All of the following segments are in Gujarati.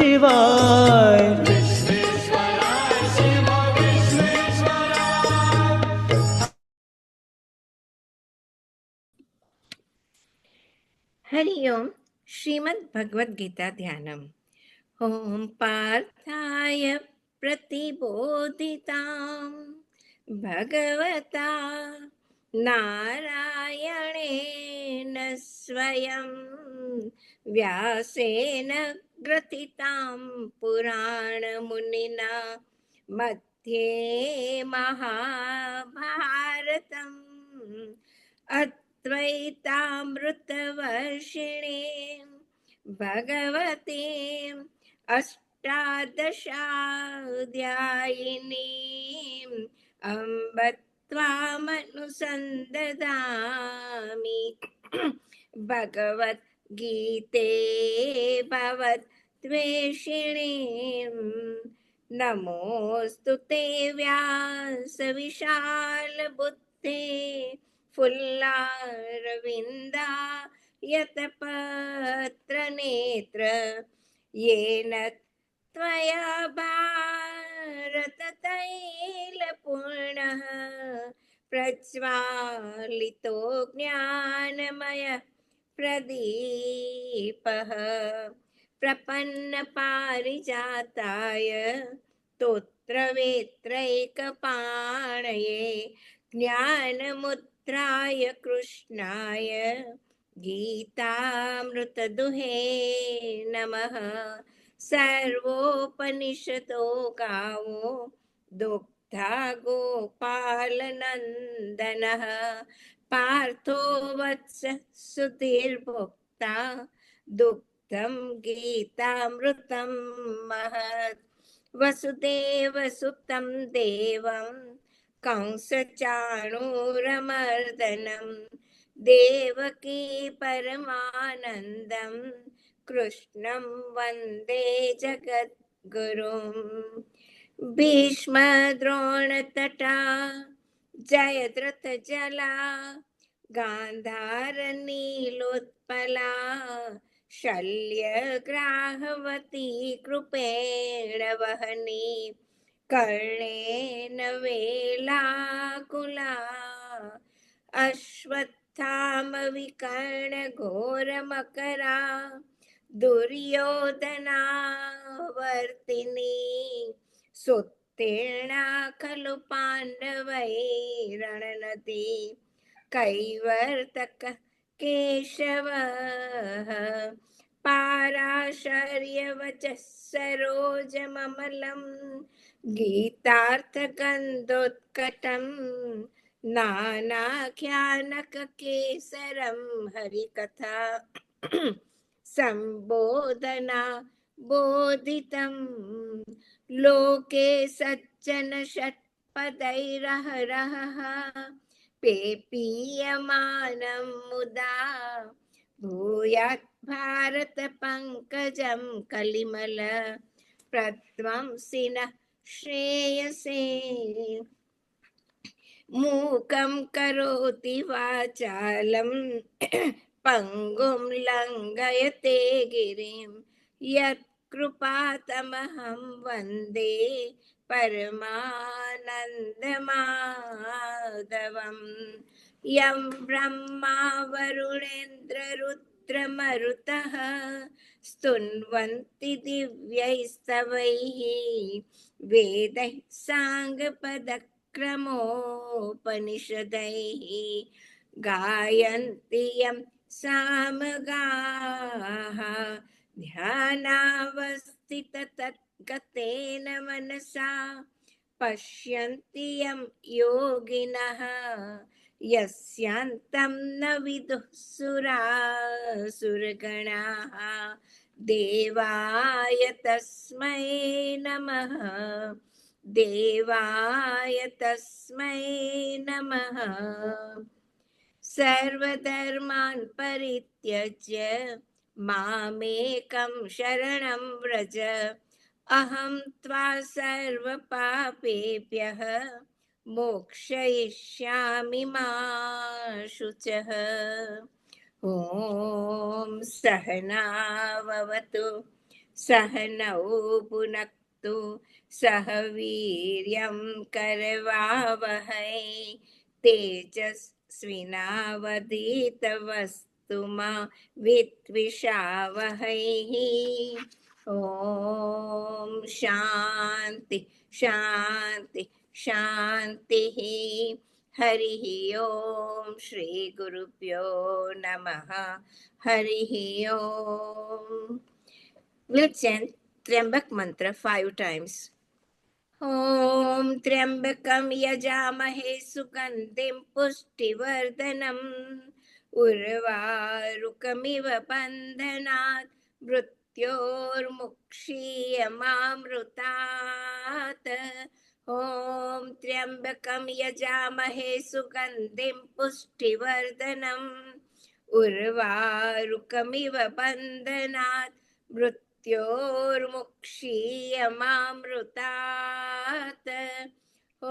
शिवाय। हरि ओम। श्रीमद् भगवद गीता ध्यानम्। ओम पार्थाय प्रतिबोधितां भगवता नारायणेन स्वयं व्यासेन ग्रथितां पुराणमुनिना मध्ये महाभारतम् अद्वैतामृतवर्षिणीं भगवतीम् अष्टादशाध्यायिनीम् अम्ब त्वामनुसन्ददामि भगवद्गीते भवद्वेषिणीं नमोऽस्तु ते व्यासविशालबुद्धे फुल्लारविन्दा यतपत्रनेत्र येन त्वया भारततैलपूर्णः प्रज्वालितो ज्ञानमय प्रदीपः प्रपन्नपारिजाताय स्तोत्रवेत्रैकपाणये ज्ञानमुद्राय कृष्णाय गीतामृतदुहे नमः। सर्वोपनिषदो गावो दुग्धा गोपालनन्दनः पार्थो वत्स सुधीर्भोक्ता दुग्धं गीतामृतं महत्। वसुदेवसुतं देवं कंसचाणूरमर्दनं देवकी परमानन्दं कृष्णं वन्दे जगद्गुरुं। भीष्मद्रोणतटा जयद्रथजला गान्धारनीलोत्पला शल्यग्राहवती कृपेण वहनी कर्णेन वेलाकुला अश्वत्थामविकर्णघोरमकरा दुर्योधना वर्तिनी सुत्तीर्णा खलु पाण्डवैरणनदी कैवर्तक केशवः पाराशर्यवचः सरोजममलं गीतार्थगन्धोत्कटं नानाख्यानककेसरं हरिकथा सम्बोधना बोधितं लोके सज्जन षट्पदैरहरहः पेपीयमानं मुदा भूयात् भारत पंकजं कलिमल प्रध्वंसिनः श्रेयसे मूकं करोति वाचालं पङ्गुं लङ्घयते गिरिं यत्कृपातमहं वन्दे परमानन्दमाधवम्। यं ब्रह्मा वरुणेन्द्ररुद्रमरुतः स्तुन्वन्ति दिव्यैस्तवैः वेदैः साङ्गपदक्रमोपनिषदैः गायन्ति यं सामगाः ध्यानावस्थिततद्गतेन मनसा पश्यन्ति यं योगिनः यस्यान्तं न विदुः सुरासुरगणाः देवाय तस्मै नमः देवाय तस्मै नमः। सर्वधर्मान् परित्यज्य मामेकं शरणं व्रज अहं त्वा सर्वपापेभ्यः मोक्षयिष्यामि मा शुचः। ॐ सहनाववतु सह नौ भुनक्तु सह वीर्यं करवावहै तेजस्विनावधीतमस्तु मा विद्विषावहैः ॐ शान्ति शान्ति शान्तिः हरिः ॐ श्रीगुरुभ्यो नमः हरिः ॐ. We'll chant Triambak mantra 5 times. ॐ त्र्यम्बकं यजामहे सुगन्धिं पुष्टिवर्धनम् उर्वारुकमिव बन्धनात् मृत्योर्मुक्षीयमामृतात् ॐ त्र्यम्बकं यजामहे सुगन्धिं पुष्टिवर्धनम् उर्वारुकमिव बन्धनात् मृत्योर्मुक्षीयमामृतात् ॐ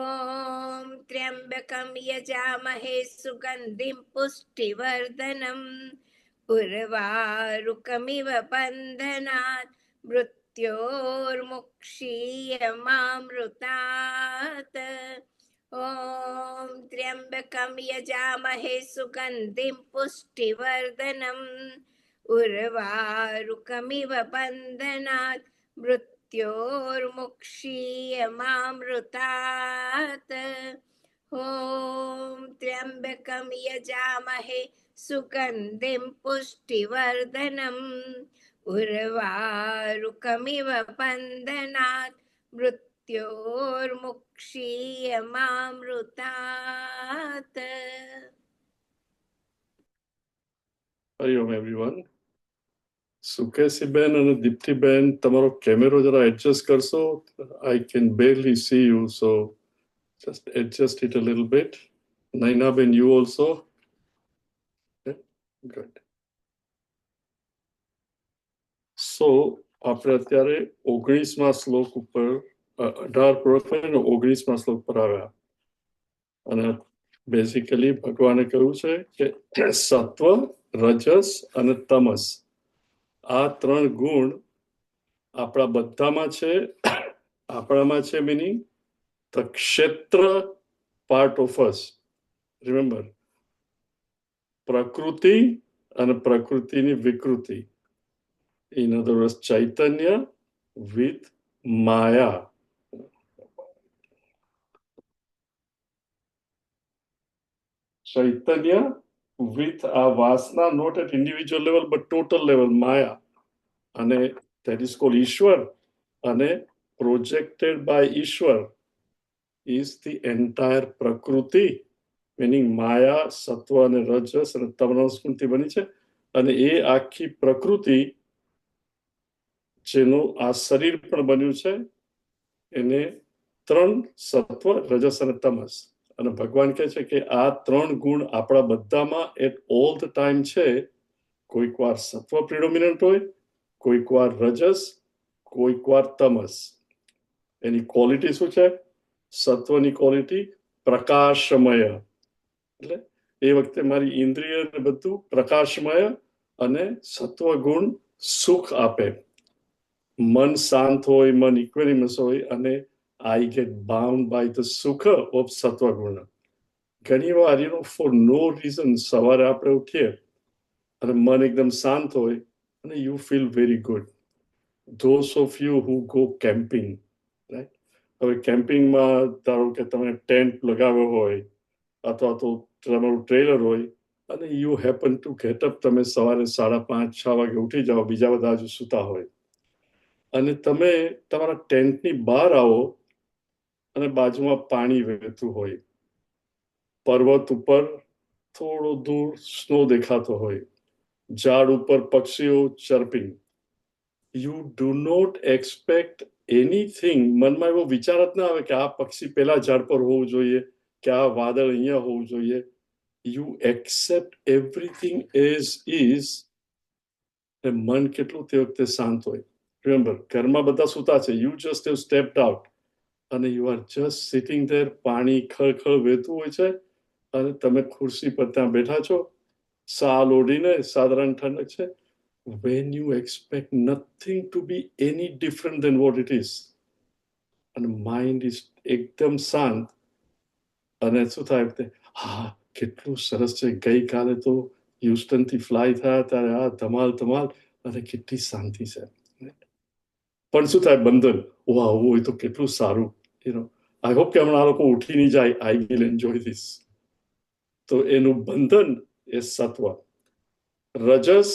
त्र्यम्बकं यजामहे सुगन्धिं पुष्टिवर्धनम् उर्वारुकमिव बन्धनात् मृत्योर्मुक्षीयमामृतात् ॐ त्र्यम्बकं यजामहे सुगन्धिं पुष्टिवर्धनम् उर्वारुकमिव बन्धनात् मृत्योर्मुक्षीयमामृतात् ॐ त्र्यम्बकं यजामहे सुगन्धिं पुष्टिवर्धनम् उर्वारुकमिव बन्धनात् मृत्योर्मुक्षीयमामृतात्. હરિઓમ એવરીવન. સુકેશીબેન અને દીપ્તિબેન, તમારો કેમેરો જરા એડજસ્ટ કરશો. I can બેરલી C you, so just adjust it a little bit. Nainaben, you also? Okay, good. So, આપણે અત્યારે 19મા શ્લોક ઉપર 18 અને 19મા શ્લોક પર આવ્યા. અને બેઝિકલી ભગવાને કહ્યું છે કે સત્વ, રજસ અને તમસ આ 3 ગુણ આપણા બધામાં છે. આપણામાં છે મીનિંગ ધ ક્ષેત્ર પાર્ટ ઓફ અસ. રિમેમ્બર, પ્રકૃતિ અને પ્રકૃતિની વિકૃતિ. In other words, Chaitanya with Maya. Chaitanya with our vasna, not at individual level but total level, maya, and that is called Ishwar, and projected by Ishwar is the entire Prakruti, meaning Maya, Sattva and Rajas and Tamanaskunti bani છે. અને એ આખી પ્રકૃતિ જેનું આ શરીર પણ બન્યું છે એને 3 સત્વ, રજસ અને તમસ. અને ભગવાન કહે છે કે આ 3 ગુણ આપણા બધામાં એટ ઓલ ધ ટાઈમ છે. કોઈક વાર સત્વ પ્રિડોમિનન્ટ હોય, કોઈક વાર રજસ, કોઈક વાર તમસ. એની ક્વોલિટી શું છે? સત્વની ક્વોલિટી પ્રકાશમય, એટલે એ વખતે મારી ઇન્દ્રિય બધું પ્રકાશમય, અને સત્વ ગુણ સુખ આપે. મન શાંત હોય, મન ઇક્વેરિમસ હોય, અને I get bound by the sukha of sattva guna. ઘણી વાર ફોર નો રીઝન સવારે આપણે ઉઠીએ અને મન એકદમ શાંત હોય અને you feel very good. Those of you who go camping, right? હવે કેમ્પિંગમાં ધારો કે તમે ટેન્ટ લગાવ્યો હોય અથવા તો તમારું ટ્રેલર હોય અને you happen to get up, તમે સવારે 5:30-6 વાગે ઉઠી જાઓ, બીજા બધા હજુ સૂતા હોય, અને તમે તમારા ટેન્ટની બહાર આવો અને બાજુમાં પાણી વહેતું હોય, પર્વત ઉપર થોડો દૂર સ્નો દેખાતો હોય, ઝાડ ઉપર પક્ષીઓ chirping. You do not expect anything. મનમાં એવો વિચાર જ ના આવે કે આ પક્ષી પેલા ઝાડ પર હોવું જોઈએ, કે આ વાદળ અહીંયા હોવું જોઈએ. You accept everything as is. મન કેટલું તે વખતે શાંત હોય. રિમેમ્બર, ઘરમાં બધા સૂતા છે, you just have stepped out અને you are just sitting there. પાણી ખળખળ વહેતું હોય છે અને તમે ખુરશી પર ત્યાં બેઠા છો, શાલ ઓઢીને, સાધારણ ઠંડક છે, when you expect nothing to be any different than what it is, and mind is એકદમ શાંત, અને શું થાય કે હા કેટલું સરસ છે, ગઈકાલે તો હ્યુસ્ટનથી ફ્લાય થયા ત્યારે આ ધમાલ ધમાલ, અને કેટલી શાંતિ છે. પણ શું થાય બંધન, ઓ આવું હોય તો કેટલું સારું, આઈ હોપ કે હમણાં આ લોકો ઉઠી નહીં જાય, આઈ વિલ એન્જોય ધીસ. તો એનું બંધન એ સત્વ. રજસ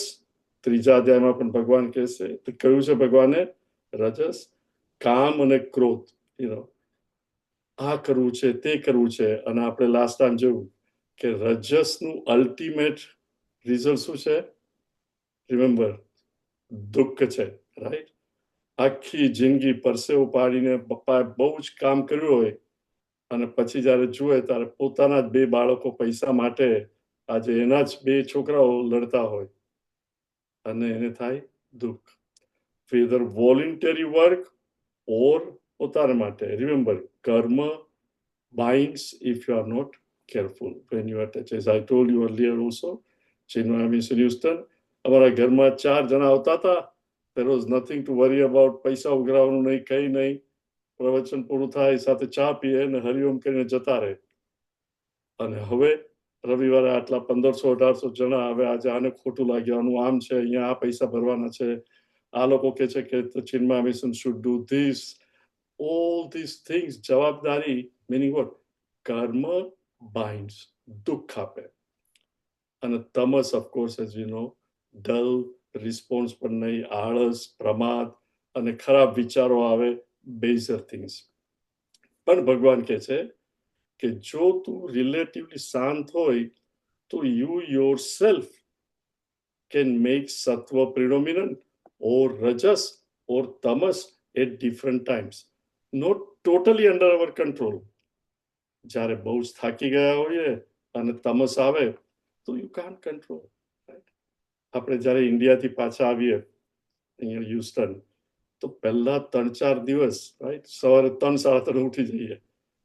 ત્રીજા અધ્યાયમાં પણ ભગવાન કહે છે, તો કહ્યું છે ભગવાને રજસ કામ અને ક્રોધ, આ કરવું છે તે કરવું છે. અને આપણે લાસ્ટ ટાઈમ જોયું કે રજસનું અલ્ટિમેટ રિઝલ્ટ શું છે? રિમેમ્બર, દુઃખ છે, રાઈટ? આખી જિંદગી પરસેવો પાડીને પપ્પાએ બહુ જ કામ કર્યું હોય, અને પછી જ્યારે જુએ ત્યારે પોતાના જ 2 બાળકો પૈસા માટે આજે એના જ 2 છોકરાઓ લડતા હોય, અને એને થાય દુઃખ. whether voluntary work or પોતાના માટે. રિમેમ્બર, કર્મ binds if you are not careful when you are touched. As I told you earlier also, Chinmaya Mission Houston, અમારા ઘરમાં 4 જણા આવતા હતા. there was nothing to worry about. પૈસા ઉઘરાવવાનું નહીં, કંઈ નહીં. પ્રવચન પૂરું થાય, સાથે ચા પીએ અને હરિઓમ કરીને જતા રહે. અને હવે રવિવારે આટલા 1500-1800 જણા આવે, આજે આને ખોટું લાગ્યું, આમ છે, અહીંયા આ પૈસા ભરવાના છે, આ લોકો કહે છે કે Chinmay mission should do this, all these things. જવાબદારી meaning what? કર્મ binds, દુઃખ આપે. અને તમસ of course as you know, dull, response પણ નહીં, આળસ, પ્રમાદ અને ખરાબ વિચારો આવે, બેઝર થિંગ્સ. પણ ભગવાન કહે છે કે જો તું રિલેટિવલી શાંત હોય તો you yourself can make sattva predominant or rajas or tamas at different times, not totally under our control. જ્યારે બહુ જ થાકી ગયા હોઈએ અને તમસ આવે તો યુ કાન્ટ કંટ્રોલ. આપણે જ્યારે ઇન્ડિયાથી પાછા આવીએ અહીંયા હ્યુસ્ટન, તો પહેલા 3-4 દિવસ, રાઈટ, સવારે 3-3:30 ઉઠી જઈએ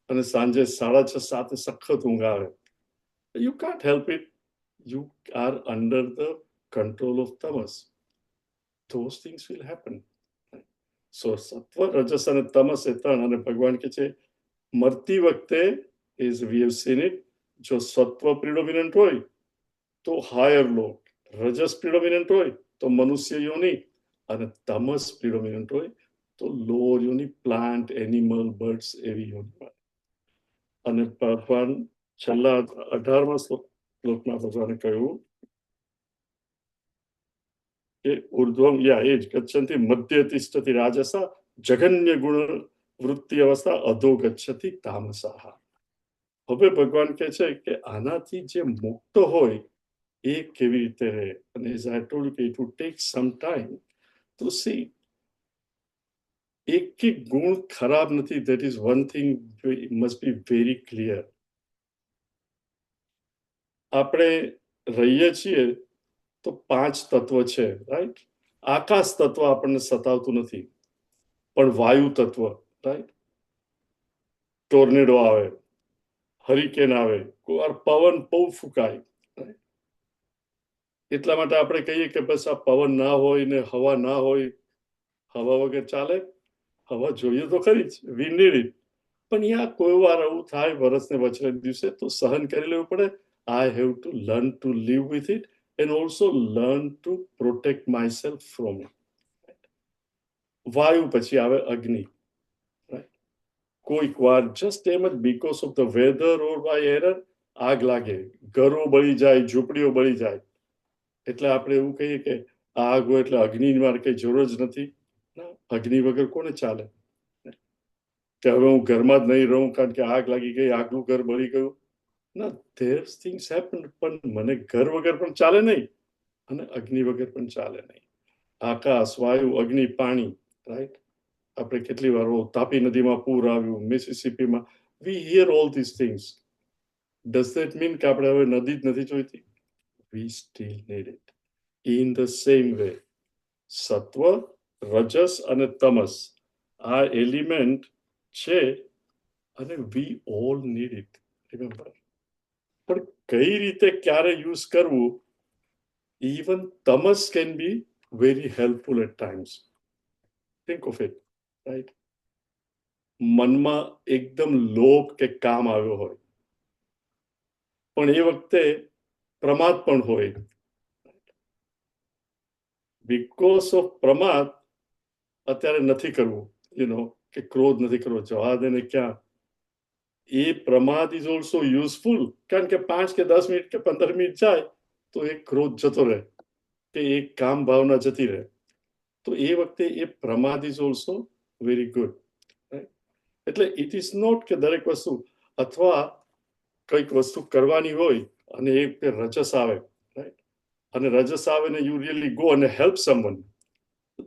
અને સાંજે 6:30-7 સખત ઊંઘ આવે. You can't help it, you are under the control of tamas. Those things will happen. So સત્વ, રજસ અને તમસ એ 3. અને ભગવાન કહે છે મરતી વખતે, as we have seen it, જો સત્વ પ્રિડોમિનન્ટ હોય તો હાયર લોક, રજસ પ્રિડોમિનન્ટ હોય તો મનુષ્ય યોની, અને તમસ પ્રિડોમિનન્ટ હોય તો લોઅર યોની, પ્લાન્ટ, એનિમલ, બર્ડ્સ, એવી યોની. અને ભગવાન છેલ્લા 18મા શ્લોકમાં ભગવાને કહ્યું કે ઉર્ધ્વમ એજ ગચ્છન્તિ મધ્ય તિષ્ઠતિ રાજસા જઘન્ય ગુણ વૃત્તિ અવસ્થા અધો ગચ્છતિ તામસા. હવે ભગવાન કહે છે કે આનાથી જે મુક્ત હોય એ કેવી રીતે રહે. અને as I told you, it would take some time to see. એક ગુણ ખરાબ નથી. that is one thing must be very clear. આપણે રહીએ છીએ તો 5 તત્વ છે, રાઈટ? આકાશ તત્વ આપણને સતાવતું નથી, પણ વાયુ તત્વ, રાઈટ, ટોર્નેડો આવે, હરિકેન આવે, કોઈ વાર પવન બહુ ફૂંકાય, એટલા માટે આપણે કહીએ કે બસ આ પવન ના હોય ને હવા ના હોય, હવા વગર ચાલે? હવા જોઈએ તો ખરી જ, વી નીડ ઇટ. પણ યા કોઈ વાર આવું થાય વરસને વચ્ચે દિવસે, તો સહન કરી લેવું પડે. I have to learn to live with it and also learn to protect myself from it. વાયુ પછી આવે અગ્નિ, રાઈટ? કોઈક વાર જસ્ટ એમ જ because of the weather or by error આગ લાગે, ઘરો બળી જાય, ઝૂંપડીઓ બળી જાય, એટલે આપણે એવું કહીએ કે આગ હોય એટલે અગ્નિની મારે કઈ જરૂર જ નથી. અગ્નિ વગર કોને ચાલે? કે હવે હું ઘરમાં જ નહીં રહું કારણ કે આગ લાગી ગઈ, આગલું ઘર બળી ગયું. ના, there's things happen, પણ મને ઘર વગર પણ ચાલે નહીં અને અગ્નિ વગર પણ ચાલે નહીં. આકાશ, વાયુ, અગ્નિ, પાણી, રાઈટ? આપણે કેટલી વાર તાપી નદીમાં પૂર આવ્યું, મિસિસિપીમાં, we hear all these things. Does that mean કે આપણે હવે નદી જ નથી જોઈતી? We still need it. In the same way, સત્વ, રજસ અને તમસ આ એલિમેન્ટ છે અને we all need it. Remember. પણ કઈ રીતે ક્યારે યુઝ કરવું? ઇવન તમસ can be very helpful at times. Think of it, right? મનમાં એકદમ લોભ કે કામ આવ્યો હોય, પણ એ વખતે પ્રમાદ પણ હોય. બીકોઝ ઓફ પ્રમાદ અત્યારે નથી કરવું, કે ક્રોધ નથી કરવો, જવા દે ને ક્યાં. એ પ્રમાદ ઇઝ ઓલ્સો યુઝફુલ, કારણ કે 5 કે 10 મિનિટ કે 15 મિનિટ જાય તો એ ક્રોધ જતો રહે, કે એ કામ ભાવના જતી રહે. તો એ વખતે એ પ્રમાદ ઇઝ ઓલ્સો વેરી ગુડ. એટલે ઇટ ઇઝ નોટ કે દરેક વસ્તુ, અથવા કંઈક વસ્તુ કરવાની હોય અને એ રજસ આવે, રાઈટ, અને રજસ આવે ને યુ રિયલી ગો અને help someone,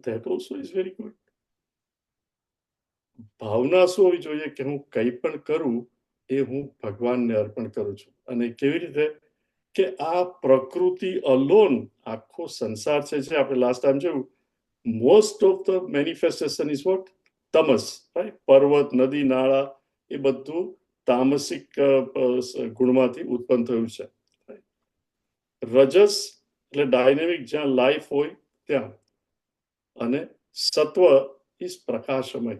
that also is very good. ભાવના શું હોવી જોઈએ કે હું કંઈ પણ કરું એ હું ભગવાનને અર્પણ કરું છું. અને કેવી રીતે કે આ પ્રકૃતિ અલોન, આખો સંસાર છે, આપણે લાસ્ટ ટાઈમ જોયું, most of the manifestation is what? તમસ, રાઈટ? પર્વત, નદી, નાળા, એ બધું તામસિક ગુણમાંથી ઉત્પન્ન થયું છે. રજસ એટલે ડાયનેમિક, જ્યાં લાઈફ હોય ત્યાં, અને સત્વ ઇઝ પ્રકાશમય.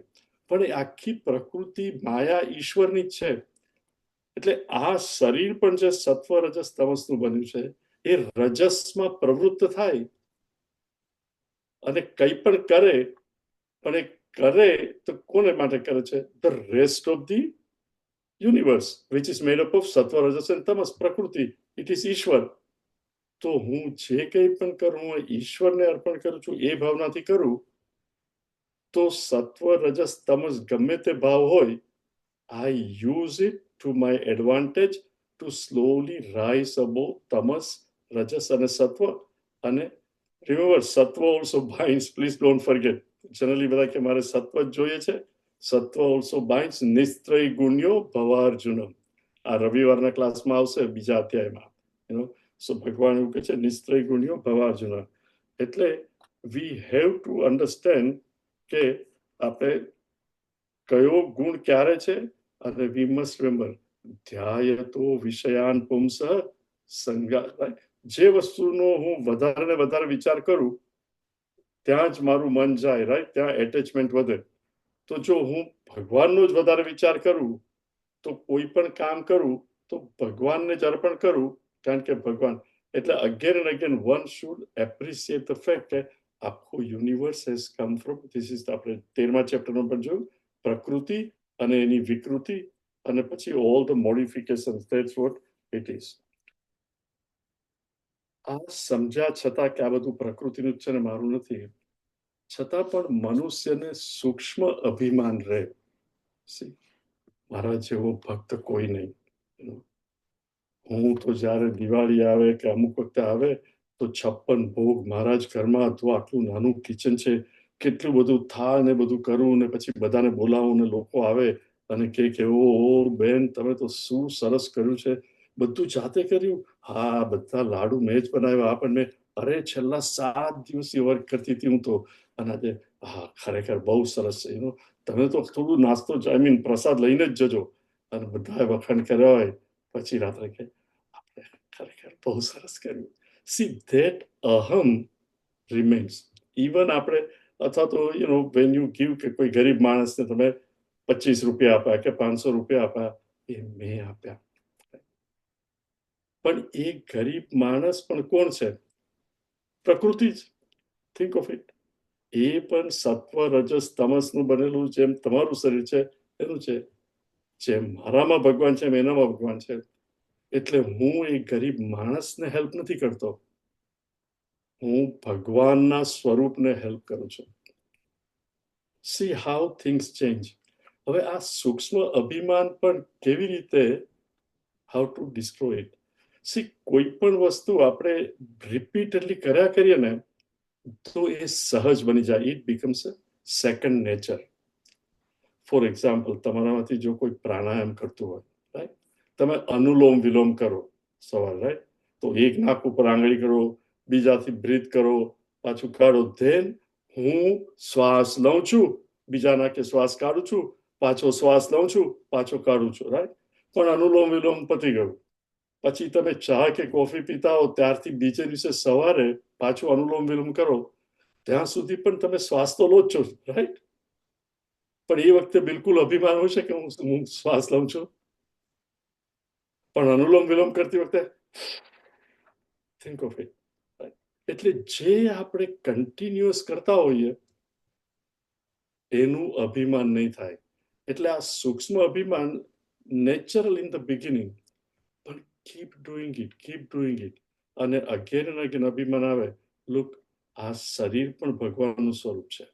પણ એ આખી પ્રકૃતિ માયા ઈશ્વરની જ છે. એટલે આ શરીર પણ જે સત્વ રજસ તમસનું બન્યું છે, એ રજસમાં પ્રવૃત્ત થાય અને કંઈ પણ કરે, પણ એ કરે તો કોને માટે કરે છે? The rest of the universe, which is made up of સત્વ રજસ એન્ડ તમસ, પ્રકૃતિ. ઇટ ઇઝ ઈશ્વર. તો હું જે કંઈ પણ કરું, હું ઈશ્વરને અર્પણ કરું છું, એ ભાવનાથી કરું, તો સત્વ રજસ તમસ ગમે તે ભાવ હોય, I use it to my advantage to slowly rise above તમસ, રજસ અને સત્વ. અને રિમેમ્બર, સત્વ also binds, please don't forget. Generally બધા કે મારે સત્વ જ જોઈએ છે. સત્વ ઓલ્સો બાઇન્ડ્સ નિસ્ત્રય ગુણ્યો ભવાર્જુનમ. આ રવિવારના ક્લાસમાં આવશે, બીજા અધ્યાયમાં. સો ભગવાન એવું કહે છે, નિસ્ત્રય ગુણ્યો ભવાર્જુનમ. એટલે વી હેવ ટુ અન્ડરસ્ટેન્ડ કે આપણે કયો ગુણ ક્યારે છે, અને વી મસ્ટ રિમેમ્બર, ધ્યાયતો વિષયાન પુંસ સંગા. જે વસ્તુનો હું વધારે ને વધારે વિચાર કરું, ત્યાં જ મારું મન જાય, રાઈટ? ત્યાં એટેચમેન્ટ વધે. તો જો હું ભગવાનનો જ વધારે વિચાર કરું, તો કોઈ પણ કામ કરું તો ભગવાનને જ અર્પણ કરું, કારણ કે ભગવાન. એટલે again and again one should appreciate the fact કે આખો universe has come from, this is, આપણે 13મા ચેપ્ટરમાં પણ જોયું, પ્રકૃતિ અને એની વિકૃતિ, અને પછી all the modifications, that's what it is. આ સમજ્યા છતાં કે આ બધું પ્રકૃતિનું જ છે ને મારું નથી, છતાં પણ મનુષ્યને સૂક્ષ્મ અભિમાન રહે. મારા જેવો ભક્ત કોઈ નહીં. હું તો જ્યારે દિવાળી આવે કે અમુક વખતે આવે તો 56 ભોગ મારા જ ઘરમાં, અથવા આટલું નાનું કિચન છે, કેટલું બધું થાય ને બધું કરું, ને પછી બધાને બોલાવું ને લોકો આવે અને કે ઓ બેન, તમે તો શું સરસ કર્યું છે, બધું જાતે કર્યું? હા, બધા લાડુ મેં જ બનાવ્યા. પણ મેં, અરે છેલ્લા 7 દિવસથી વર્ક કરતી હતી હું તો, અને આજે હા ખરેખર બહુ સરસ છે. તમે તો થોડું નાસ્તો, આઈ મીન પ્રસાદ લઈને જ જજો. અને બધા વખાણ કર્યા હોય, પછી રાત્રે કે આપણે ખરેખર બહુ સરસ કર્યું. સી ધેટ અહમ રિમેન્સ. ઇવન આપણે, અથવા તો વેન યુ ગીવ, કે કોઈ ગરીબ માણસને તમે 25 રૂપિયા આપ્યા કે 500 રૂપિયા આપ્યા, એ મેં આપ્યા. પણ એ ગરીબ માણસ પણ કોણ છે? પ્રકૃતિ જ. Think of it. એ પણ સત્વ રજસ તમસનું બનેલું, જેમ તમારું શરીર છે એનું છે, જેમ મારામાં ભગવાન છે એમ એનામાં ભગવાન છે. એટલે હું એ ગરીબ માણસને હેલ્પ નથી કરતો, હું ભગવાનના સ્વરૂપને હેલ્પ કરું છું. C how things change. હવે આ સૂક્ષ્મ અભિમાન પણ કેવી રીતે, how to destroy it. C કોઈ પણ વસ્તુ આપણે રિપીટેડલી કર્યા કરીએ ને, તો એ સહજ બની જાય. It becomes a second nature. For example, તમારામાંથી જો કોઈ પ્રાણાયામ કરતું હોય, રાઈટ, તમે અનુલોમ વિલોમ કરો સવારે, રાઈટ, તો એક નાક ઉપર આંગળી કરો, બીજાથી બ્રીથ કરો, પાછું કાઢો. ધેન હું શ્વાસ લઉં છું, બીજા નાકે શ્વાસ કાઢું છું, પાછો શ્વાસ લઉં છું, પાછો કાઢું છું, રાઈટ. પણ અનુલોમ વિલોમ પતી ગયું. પછી તમે ચા કે કોફી પીતા હો ત્યારથી બીજે દિવસે સવારે પાછું અનુલોમ વિલોમ કરો, ત્યાં સુધી પણ તમે શ્વાસ તો લો જ છો, રાઈટ? પણ એ વખતે બિલકુલ અભિમાન હોય છે કે હું શ્વાસ લઉં છું. પણ અનુલોમ વિલોમ કરતી વખતે થિંક ઓફ ઇટ. એટલે જે આપણે કન્ટિન્યુઅસ કરતા હોઈએ એનું અભિમાન નહીં થાય. એટલે આ સૂક્ષ્મ અભિમાન નેચરલ ઇન ધ બિગિનિંગ, પણ કીપ ડુઈંગ ઇટ. અને અગેન એન્ડ અગેન અભિમાન આવે, લુક, આ શરીર પણ ભગવાનનું સ્વરૂપ છે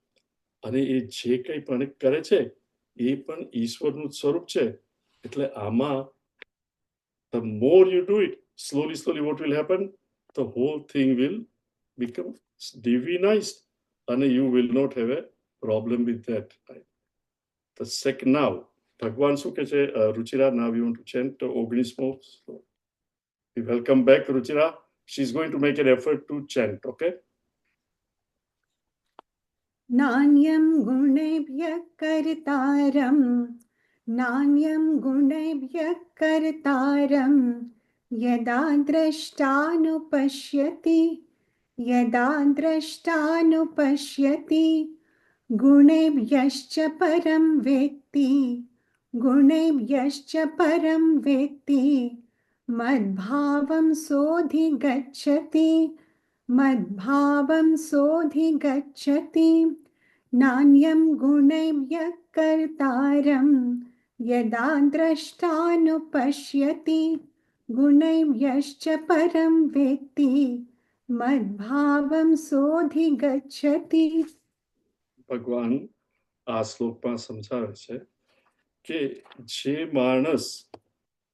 અને એ જે કંઈ પણ કરે છે એ પણ ઈશ્વરનું સ્વરૂપ છે. એટલે આમાં the more you do it, slowly what will happen, the whole thing will become divinized and you will not have a problem with that. The second now, ભગવાન શું કહે છે? રુચિરા, now you want to chant 19mo. We welcome back Ruchira. She's going to make an effort to chant, okay? नान्यं गुणेभ्यः कर्तारं, नान्यं गुणेभ्यः कर्तारं, यदा द्रष्टानुपश्यति, यदा द्रष्टानुपश्यति, गुणेभ्यश्च परं वेत्ति, गुणेभ्यश्च परं वेत्ति, मद्भावं सोऽधिगच्छति, मद्भावं सोऽधिगच्छति. नान्यं गुणेभ्यः कर्तारं, यदा द्रष्टानुपश्यति, गुणेभ्यश्च परं वेत्ति, मद्भावं सोऽधिगच्छति. ભગવાન આ શ્લોકમાં સમજાવે છે કે જે માણસ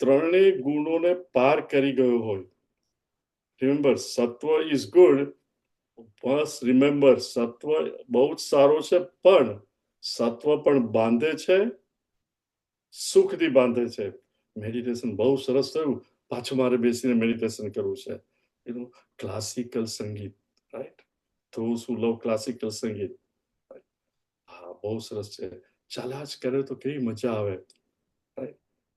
ત્રણેય ગુણોને પાર કરી ગયો હોય, રિમેમ્બર, સત્વ ઇઝ ગુડ. બસ રિમેમ્બર, સત્વ બહુ જ સારો છે, પણ સત્વ પણ બાંધે છે, સુખથી બાંધે છે. મેડિટેશન બહુ સરસ થયું, પાછું મારે બેસીને મેડિટેશન કરવું છે. ક્લાસિકલ સંગીત, right? those who love classical સંગીત, હા, બહુ સરસ છે. ચાલ્યા જ કરે તો કેવી મજા આવે.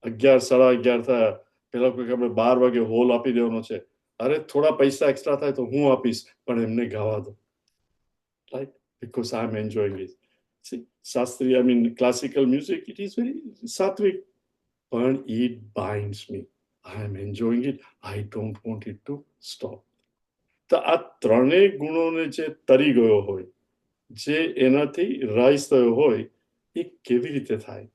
11, 11:30 થયા, પેલા કોઈ આપણે 12 વાગે હોલ આપી દેવાનો છે. અરે થોડા પૈસા એક્સ્ટ્રા થાય તો હું આપીશ, પણ એમને ગાવા દો, right? because I'm enjoying it. See, શાસ્ત્રીય, I mean classical music, it is very sattvic, but it binds me. I am enjoying it. I don't want it to stop. તો આ ત્રણેય ગુણોને જે તરી ગયો હોય, જે એનાથી રાઈઝ થયો હોય, એ કેવી રીતે થાય?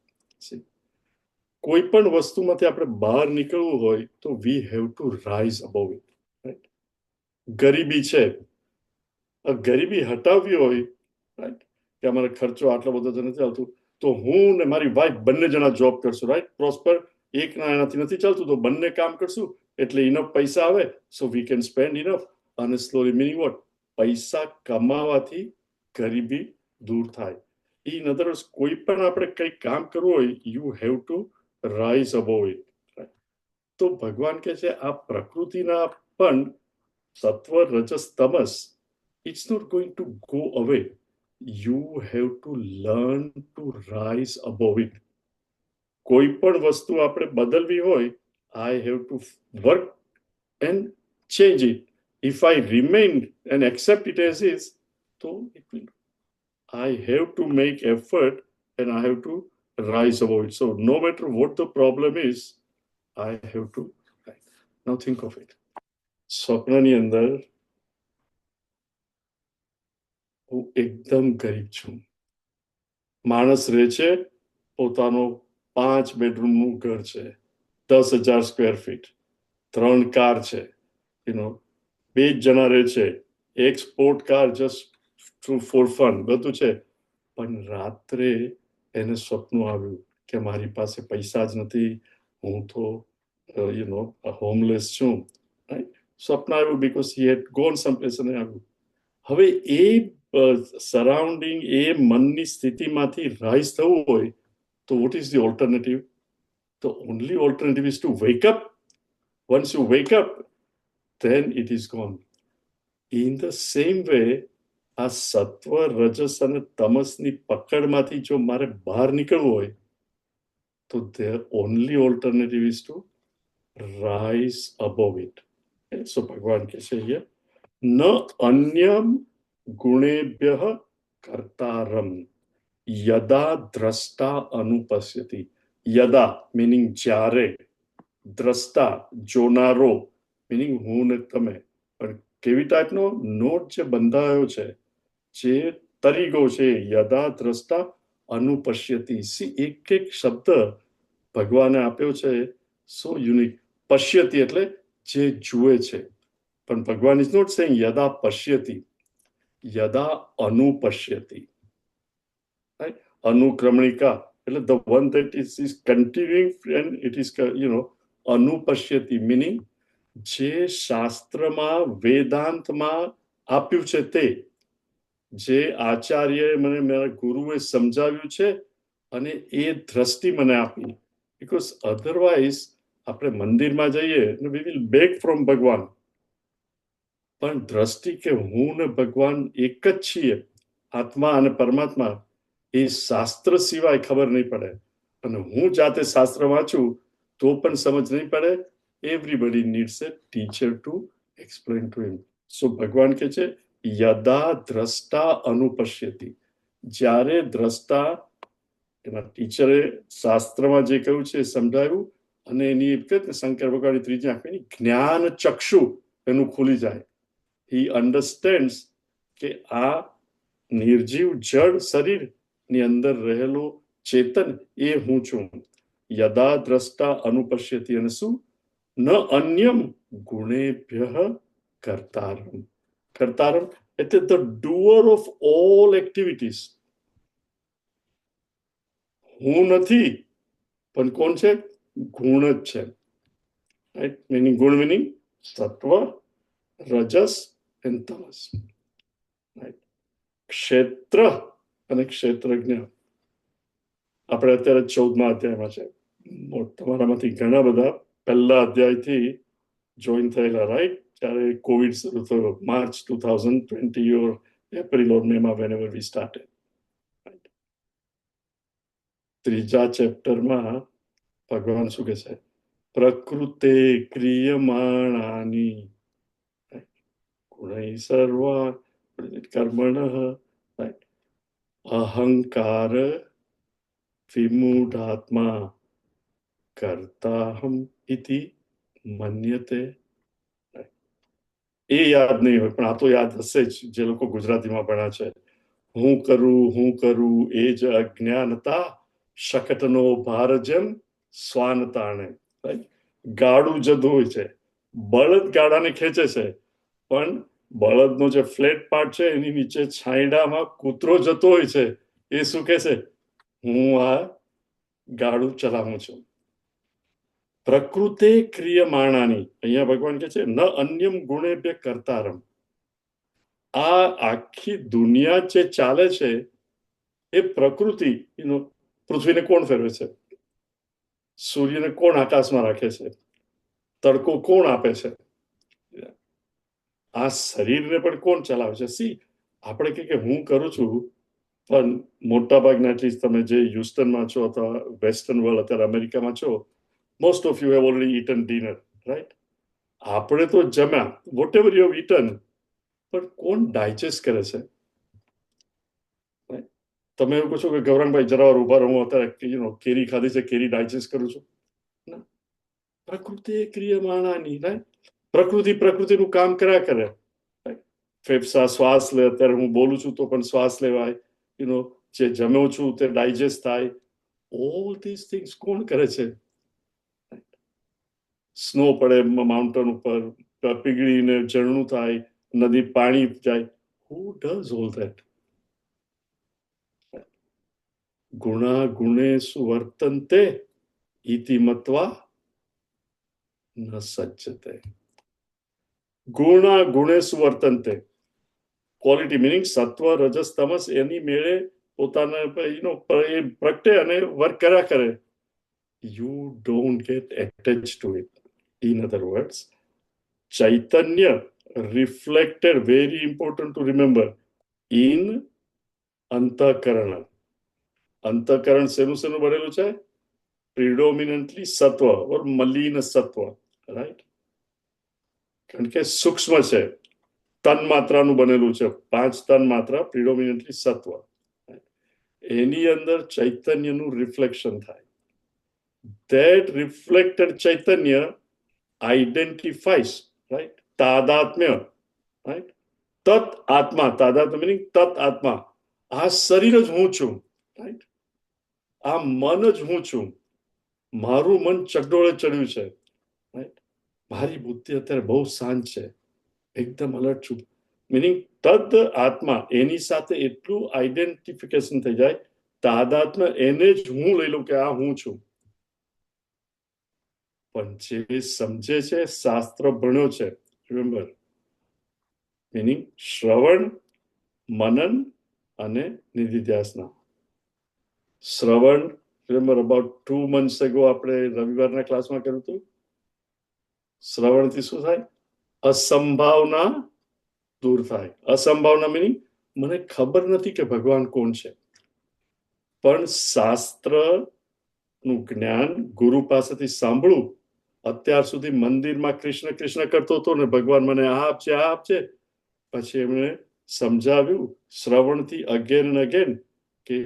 કોઈ પણ વસ્તુમાંથી આપણે બહાર નીકળવું હોય તો we have to rise above it, right? ગરીબી છે, ગરીબી હટાવવી હોય, રાઈટ, કે અમારે ખર્ચો આટલો બધો તો નથી ચાલતું, તો હું ને મારી વાઈફ બંને જણા જોબ કરશું, રાઈટ? પ્રોસ્પર, એકના એનાથી નથી ચાલતું તો બંને કામ કરશું, એટલે ઇનફ પૈસા આવે, સો વી કેન સ્પેન્ડ ઇનફ. અને સ્લોલી મિનિંગ વોટ? પૈસા કમાવાથી ગરીબી દૂર થાય. ઇન અધર વર્ડ્સ, કોઈ પણ આપણે કંઈક કામ કરવું હોય, you have to rise above it. તો ભગવાન કહે છે આ પ્રકૃતિના પણ સત્વ, રજસ, તમસ, it's not going to go away. You have to learn to rise above it. કોઈ પણ વસ્તુ આપણે બદલવી હોય, I have to work and change it. If I remain and accept it as is, so it will, I have to make effort and I have to rise above it. So no matter what the problem is, I have to. Now think of it. સ્વપ્નની અંદર હું એકદમ ગરીબ છું. માણસ રહે છે, પોતાનો 5 બેડરૂમનું ઘર છે, 10,000 સ્ક્વેર ફીટ, 3 કાર છે, 2 જણા રહે છે, એક sport car just for fun, બધું છે. પણ રાત્રે એને સ્વપ્ન આવ્યું કે મારી પાસે પૈસા જ નથી, હું તો હોમલેસ છું. સ્વપ્ન આવ્યું બીકોઝ હી હેડ ગોન સમપ્લેસ અને આવ્યું. હવે એ સરાઉન્ડિંગ, એ મનની સ્થિતિમાંથી રાઈઝ થવું હોય તો what is the alternative? The only alternative is to wake up. Once you wake up, then it is gone. In the same way, આ સત્વ, રજસ અને તમસની પકડમાંથી જો મારે બહાર નીકળવું હોય તો the only alternative is to rise above it. So ભગવાન કહે છે અહીંયા, ન અન્યમ ગુણેભ્યઃ કર્તારમ યદા દ્રષ્ટા અનુપશ્યતિ. યદા મીનિંગ જ્યારે, દ્રષ્ટા જોનારો મીનિંગ હું ને તમે. પણ કેવી ટાઈપનો નોટ જે બંધાયો છે, જે તરીકો છે, યદા દ્રષ્ટા અનુપશ્યતિ. એક એક શબ્દ ભગવાને આપ્યો છે સો યુનિક. પશ્યતિ એટલે જે જુએ છે, પણ ભગવાન ઇઝ નોટ સેઇંગ યદા પશ્યતિ, યદા અનુપશ્યતિ. અનુક્રમણિકા એટલે the one that is continuing and it is અનુપશ્યતિ મીનિંગ જે શાસ્ત્રમાં વેદાંતમાં આપ્યું છે તે, જે આચાર્યએ મને મારા ગુરુએ સમજાવ્યું છે અને એ દ્રષ્ટિ મને આપી. બીકોઝ અધરવાઇઝ આપણે મંદિરમાં જઈએ વી વિલ બેગ ફ્રોમ ભગવાન, પણ દ્રષ્ટિ કે હું ને ભગવાન એક જ છીએ, આત્મા અને પરમાત્મા, એ શાસ્ત્ર સિવાય ખબર નહીં પડે. અને હું જાતે શાસ્ત્ર વાંચું તો પણ સમજ નહીં પડે. Everybody needs a teacher to explain to him. So ભગવાન કહે છે યદા દ્રષ્ટા અનુપશ્યતિ. જ્યારે દ્રષ્ટા, એના ટીચરે શાસ્ત્રમાં જે કહ્યું છે એ સમજાવ્યું, અને એની શંકર ભગવાનની ત્રીજી આંખની જ્ઞાન ચક્ષુ એનું ખુલી જાય. હી અન્ડરસ્ટેન્ડ્સ કે આ નિર્જીવ જડ શરીર ની અંદર રહેલો ચેતન એ હું છું. યદા દ્રષ્ટા અનુપશ્યતિ. અને શું? ન અન્યમ ગુણેભ્યઃ કર્તારમ. કર્તારમ એટલે the doer of all activities. હું નથી, પણ કોણ છે? ગુણ જ છે. રાઈટ? મીનિંગ ગુણ મીનિંગ સત્વ, રજસ એન્ડ તમસ. રાઈટ? ક્ષેત્ર અને ક્ષેત્રજ્ઞ. આપણે અત્યારે 14મા અધ્યાયમાં છે. તમારામાંથી ઘણા બધા પહેલા અધ્યાયથી જોઈન થયેલા, રાઈટ? જ્યારે કોવિડ શરૂ થયો, માર્ચ 2020 or એપ્રિલ ઓર મેમાં, whenever we started. ત્રીજા ચેપ્ટરમાં ભગવાન શું કહે છે? પ્રકૃતે ક્રિયમાણાની ગુણૈ સર્વા કર્મણઃ અહંકાર વિમૂઢાત્મા કર્તાહમ ઇતિ મન્યતે. એ યાદ નહીં હોય, પણ આ તો યાદ હશે જ જે લોકો ગુજરાતીમાં ભણ્યા છે. હું કરું એ જ અજ્ઞાનતા, શકટનો ભાર જેમ સ્વાનતાણે. ગાડું જતું હોય છે, બળદ ગાડાને ખેંચે છે, પણ બળદનો જે ફ્લેટ પાર્ટ છે એની નીચે છાંયડામાં કૂતરો જતો હોય છે. એ શું કહે છે? હું આ ગાડું ચલાવું છું. પ્રકૃતે ક્રિયમાણાની. અહીંયા ભગવાન કહે છે ન અન્યમ ગુણેભ્ય કર્તારમ. આ આખી દુનિયા જે ચાલે છે એ પ્રકૃતિ. પૃથ્વીને કોણ ફેરવે છે? સૂર્યને કોણ આકાશમાં રાખે છે? તડકો કોણ આપે છે? આ શરીરને પણ કોણ ચલાવે છે? આપણે કે હું કરું છું, પણ મોટા ભાગના એટલીસ્ટ તમે જે હ્યુસ્ટનમાં છો અથવા વેસ્ટર્ન વર્લ્ડ અત્યારે અમેરિકામાં છો, most of you have already eaten dinner, right? આપણે તો જમ્યા, whatever you have eaten, પણ કોણ ડાયજેસ્ટ કરે છે? તમે એવું કહો છો કે ગૌરંગભાઈ જરા વાર ઉભા રહું, અત્યારે કેરી ખાધી છે, કેરી ડાયજેસ્ટ કરું છું. પ્રકૃતિ ક્રિયમાણાની, રાઈટ? પ્રકૃતિનું કામ કર્યા કરે. ફેફસા શ્વાસ લે, અત્યારે હું બોલું છું તો પણ શ્વાસ લેવાય. જે જમ્યો છું તે ડાયજેસ્ટ થાય. ઓલ ધીસ થિંગ્સ કોણ કરે છે? સ્નો પડે માઉન્ટેન ઉપર, પીગળીને ઝરણું થાય, નદી પાણી જાય. Who does all that? ગુણા ગુણેષુ વર્તન્તે ઇતિ મત્વા ન સજ્જતે. ગુણા ગુણેષુ વર્તન્તે. ક્વોલિટી મીનિંગ સત્વ, રજસ, તમસ એની મેળે પોતાના પ્રગટે અને વર્ક કર્યા કરે. You don't get attach to it. In other words, ચૈતન્ય reflected, very important to remember, in અંતઃકરણ. અંતઃકરણ શેનું બનેલું છે? પ્રિડોમિનન્ટલી સત્વ ઓર મલિન સત્વ, રાઈટ? કારણ કે સૂક્ષ્મ છે. તન્માત્રાનું બનેલું છે, 5 તન્માત્રા, પ્રિડોમિનન્ટલી સત્વ. એની અંદર ચૈતન્યનું રિફ્લેક્શન થાય. That reflected chaitanya identifies, right? તાદાત્મ્ય, right? તત આત્મા, તાદાત્મ્ય meaning તત આત્મા, આ શરીર જ હું છું, right? આ મન જ હું છું, મારું મન ચકડોળે ચડ્યું છે, right? મારી બુદ્ધિ અત્યારે બહુ શાંત છે, એકદમ અલર્ટ છું, meaning તદ આત્મા, એની સાથે એટલું આઈડેન્ટિફિકેશન થઈ જાય, તાદાત્મ્ય, એને જ હું લઈ લઉં કે આ હું છું. પણ જે સમજે છે, શાસ્ત્ર ભણ્યો છે, રિમેમ્બર, મીનિંગ શ્રવણ, મનન અને નિધિધ્યાસના. શ્રવણ, રિમેમ્બર અબાઉટ 2 months ago આપણે રવિવારના ક્લાસમાં કર્યું હતું. શ્રવણથી શું થાય? અસંભાવના દૂર થાય. અસંભાવના મીનિંગ મને ખબર નથી કે ભગવાન કોણ છે, પણ શાસ્ત્રનું જ્ઞાન ગુરુ પાસેથી સાંભળું. અત્યાર સુધી મંદિરમાં કૃષ્ણ કૃષ્ણ કરતો હતો ને ભગવાન મને આ આપશે, આ આપશે. પછી એમણે સમજાવ્યું શ્રવણથી અગેન એન્ડ અગેન કે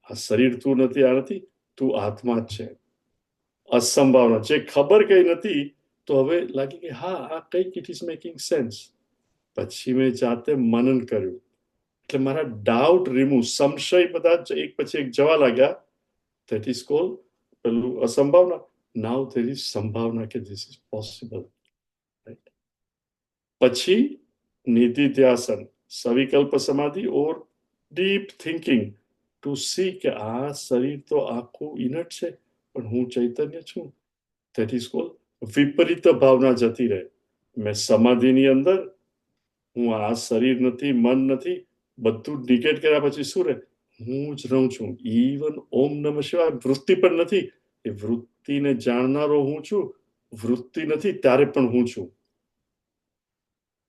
આ શરીર તું નથી, આ નથી, તું આત્મા જ છે. અસંભાવના, જે ખબર કઈ નથી, તો હવે લાગે કે હા આ કઈક ઇટ ઇઝ મેકિંગ સેન્સ. પછી મેં જાતે મનન કર્યું, એટલે મારા ડાઉટ રિમૂવ, સંશય બધા એક પછી એક જવા લાગ્યા. ધેટ ઇઝ કોલ્ડ પેલું અસંભાવના. નાઉ ધેર ઇઝ સંભાવના કે ધીસ ઇઝ પોસિબલ. પછી નિધિધ્યાસન, સવિકલ્પ સમાધિ ઓર ડીપ થિંકિંગ ટુ સી કે આ શરીર તો આખું ઇનટ છે, પણ હું ચૈતન્ય છું. ધેટ ઇઝ કોલ્ડ વિપરીત ભાવના જતી રહે. મેં સમાધિની અંદર હું આ શરીર નથી, મન નથી, બધું ડિકેટ કર્યા પછી શું રહે? હું જ રહું છું. ઇવન ઓમ નમઃ શિવાય વૃત્તિ પણ નથી, એ વૃત્તિને જાણનારો હું છું. વૃત્તિ નથી ત્યારે પણ હું છું.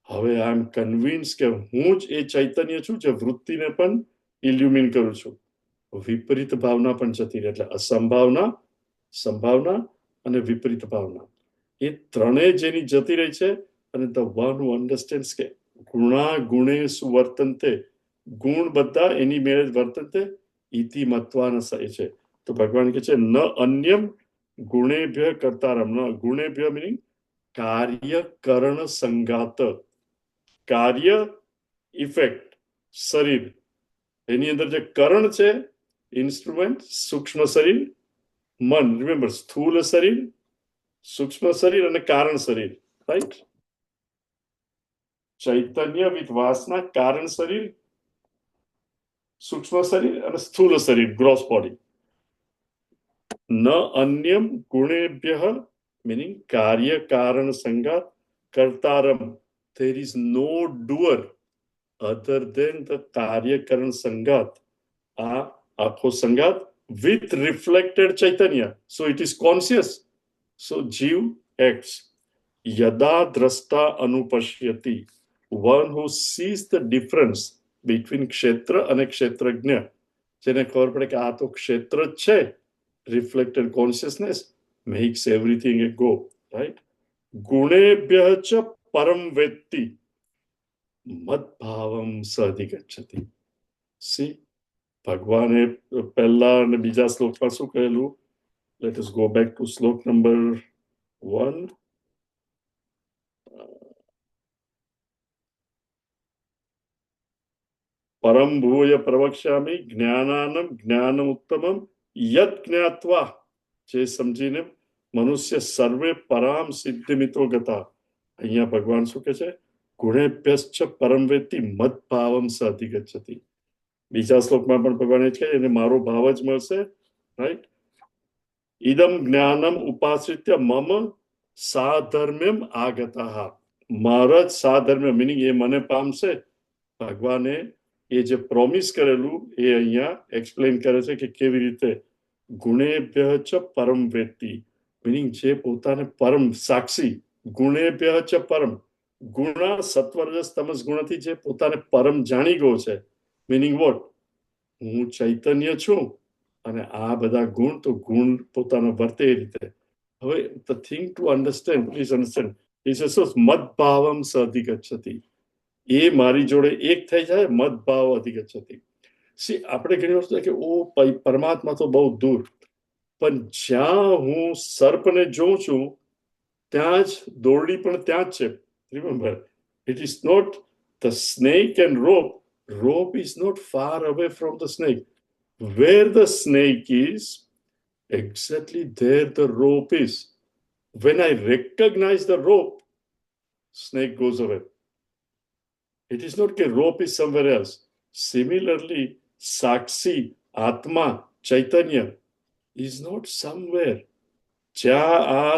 હવે આઈ એમ કન્વિન્સ કે હું જ એ ચૈતન્ય છું જે વૃત્તિને પણ ઇલ્યુમિન કરું છું. વિપરીત ભાવના પણ જતી રહે. એટલે અસંભાવના, સંભાવના અને વિપરીત ભાવના, એ ત્રણેય જેની જતી રહી છે. અને ધ વન હુ અન્ડરસ્ટેન્ડ્સ કે ગુણા ગુણે સુવર્તન્તે, ગુણ બધા એની મેળે જ વર્તન્તે, ઇતિ મત્વાન છે. તો ભગવાન કહે છે ન અન્યમ ગુણેભ્ય કર્તારમ. ન ગુણેભ્ય મીનિંગ કાર્ય કરણ સંગાત. કાર્ય ઇફેક્ટ શરીર, એની અંદર જે કરણ છે ઇન્સ્ટ્રુમેન્ટ, સૂક્ષ્મ શરીર, મન, રિમેમ્બર સ્થૂલ શરીર, સૂક્ષ્મ શરીર અને કારણ શરીર, રાઈટ? ચૈતન્ય વિથ વાસના, કારણ શરીર, સૂક્ષ્મ શરીર અને સ્થૂલ શરીર, ગ્રોસ બોડી. ન અન્યમ ગુણેભ્ય મીનિંગ કાર્ય કારણ સંગાત કર્તારમ. there is no doer other than the કાર્યકરણ સંગાત. આ આખો સંગાત with reflected chaitanya, so it is conscious. So જીવ acts. યદા દ્રષ્ટા અનુપશ્યતિ, one who sees the difference between ક્ષેત્ર અને ક્ષેત્રજ્ઞ, જેને ખબર પડે કે આ તો ક્ષેત્ર જ છે, reflected consciousness makes everything a go, right? ગુણેભ્ય ચ પરમ વેત્તિ મદભાવમ સધિગચ્છતિ. સી, ભગવાને પહેલા અને બીજા શ્લોકમાં શું કહેલું? Let us go back to શ્લોક નંબર 1. પરમ ભૂય પ્રવક્ષ્યામિ જ્ઞાનાનમ જ્ઞાનમ ઉત્તમમ યત જ્ઞાત્વા, જે સમજીને મનુષ્ય સર્વે પરામ સિદ્ધિમિતો ગતા. અહીંયા ભગવાન શું કહે છે? ગુણેભ્યશ્ચ પરમ વેત્તિ મદભાવમ સધિગચ્છતિ. બીજા શ્લોકમાં પણ ભગવાન એ જ કહે એને મારો ભાવ જ મળશે, રાઈટ? ઇદમ જ્ઞાનમ ઉપાશ્રિત્ય મમ સાધર્મ્યમ આગતઃ. મારા જ સાધર્મ્ય મીનિંગ એ મને પામશે. ભગવાને એ જે પ્રોમિસ કરેલું એ અહીંયા એક્સપ્લેન કરે છે કે કેવી રીતે. ગુણેભ્ય ચ પરમ વેત્તિ મીનિંગ જે પોતાને પરમ સાક્ષી. ગુણેભ્ય ચ પરમ, ગુણ સત્વરજસ તમસ ગુણથી જે પોતાને પરમ જાણી ગયો છે. Meaning what? હું ચૈતન્ય છું અને આ બધા ગુણ, તો ગુણ પોતાનો વર્તે એ રીતે. હવે the thing to understand, please understand, is મદભાવમ સધિગચ્છતિ. એ મારી જોડે એક થઈ જાય, મદભાવ અધિગચ્છતિ. સી આપણે ઘણી વસ્તુ કે ઓ પરમાત્મા તો બહુ દૂર, પણ જ્યાં હું સર્પને જોઉં છું ત્યાં જ દોરડી પણ ત્યાં જ છે. Remember, it is not the snake and rope is not far away from the snake. Where the snake is, exactly there the rope is. When I recognize the rope, snake goes away. It is not that rope is somewhere else. Similarly, Sakshi, Atma, Chaitanya is not somewhere. જ્યાં આ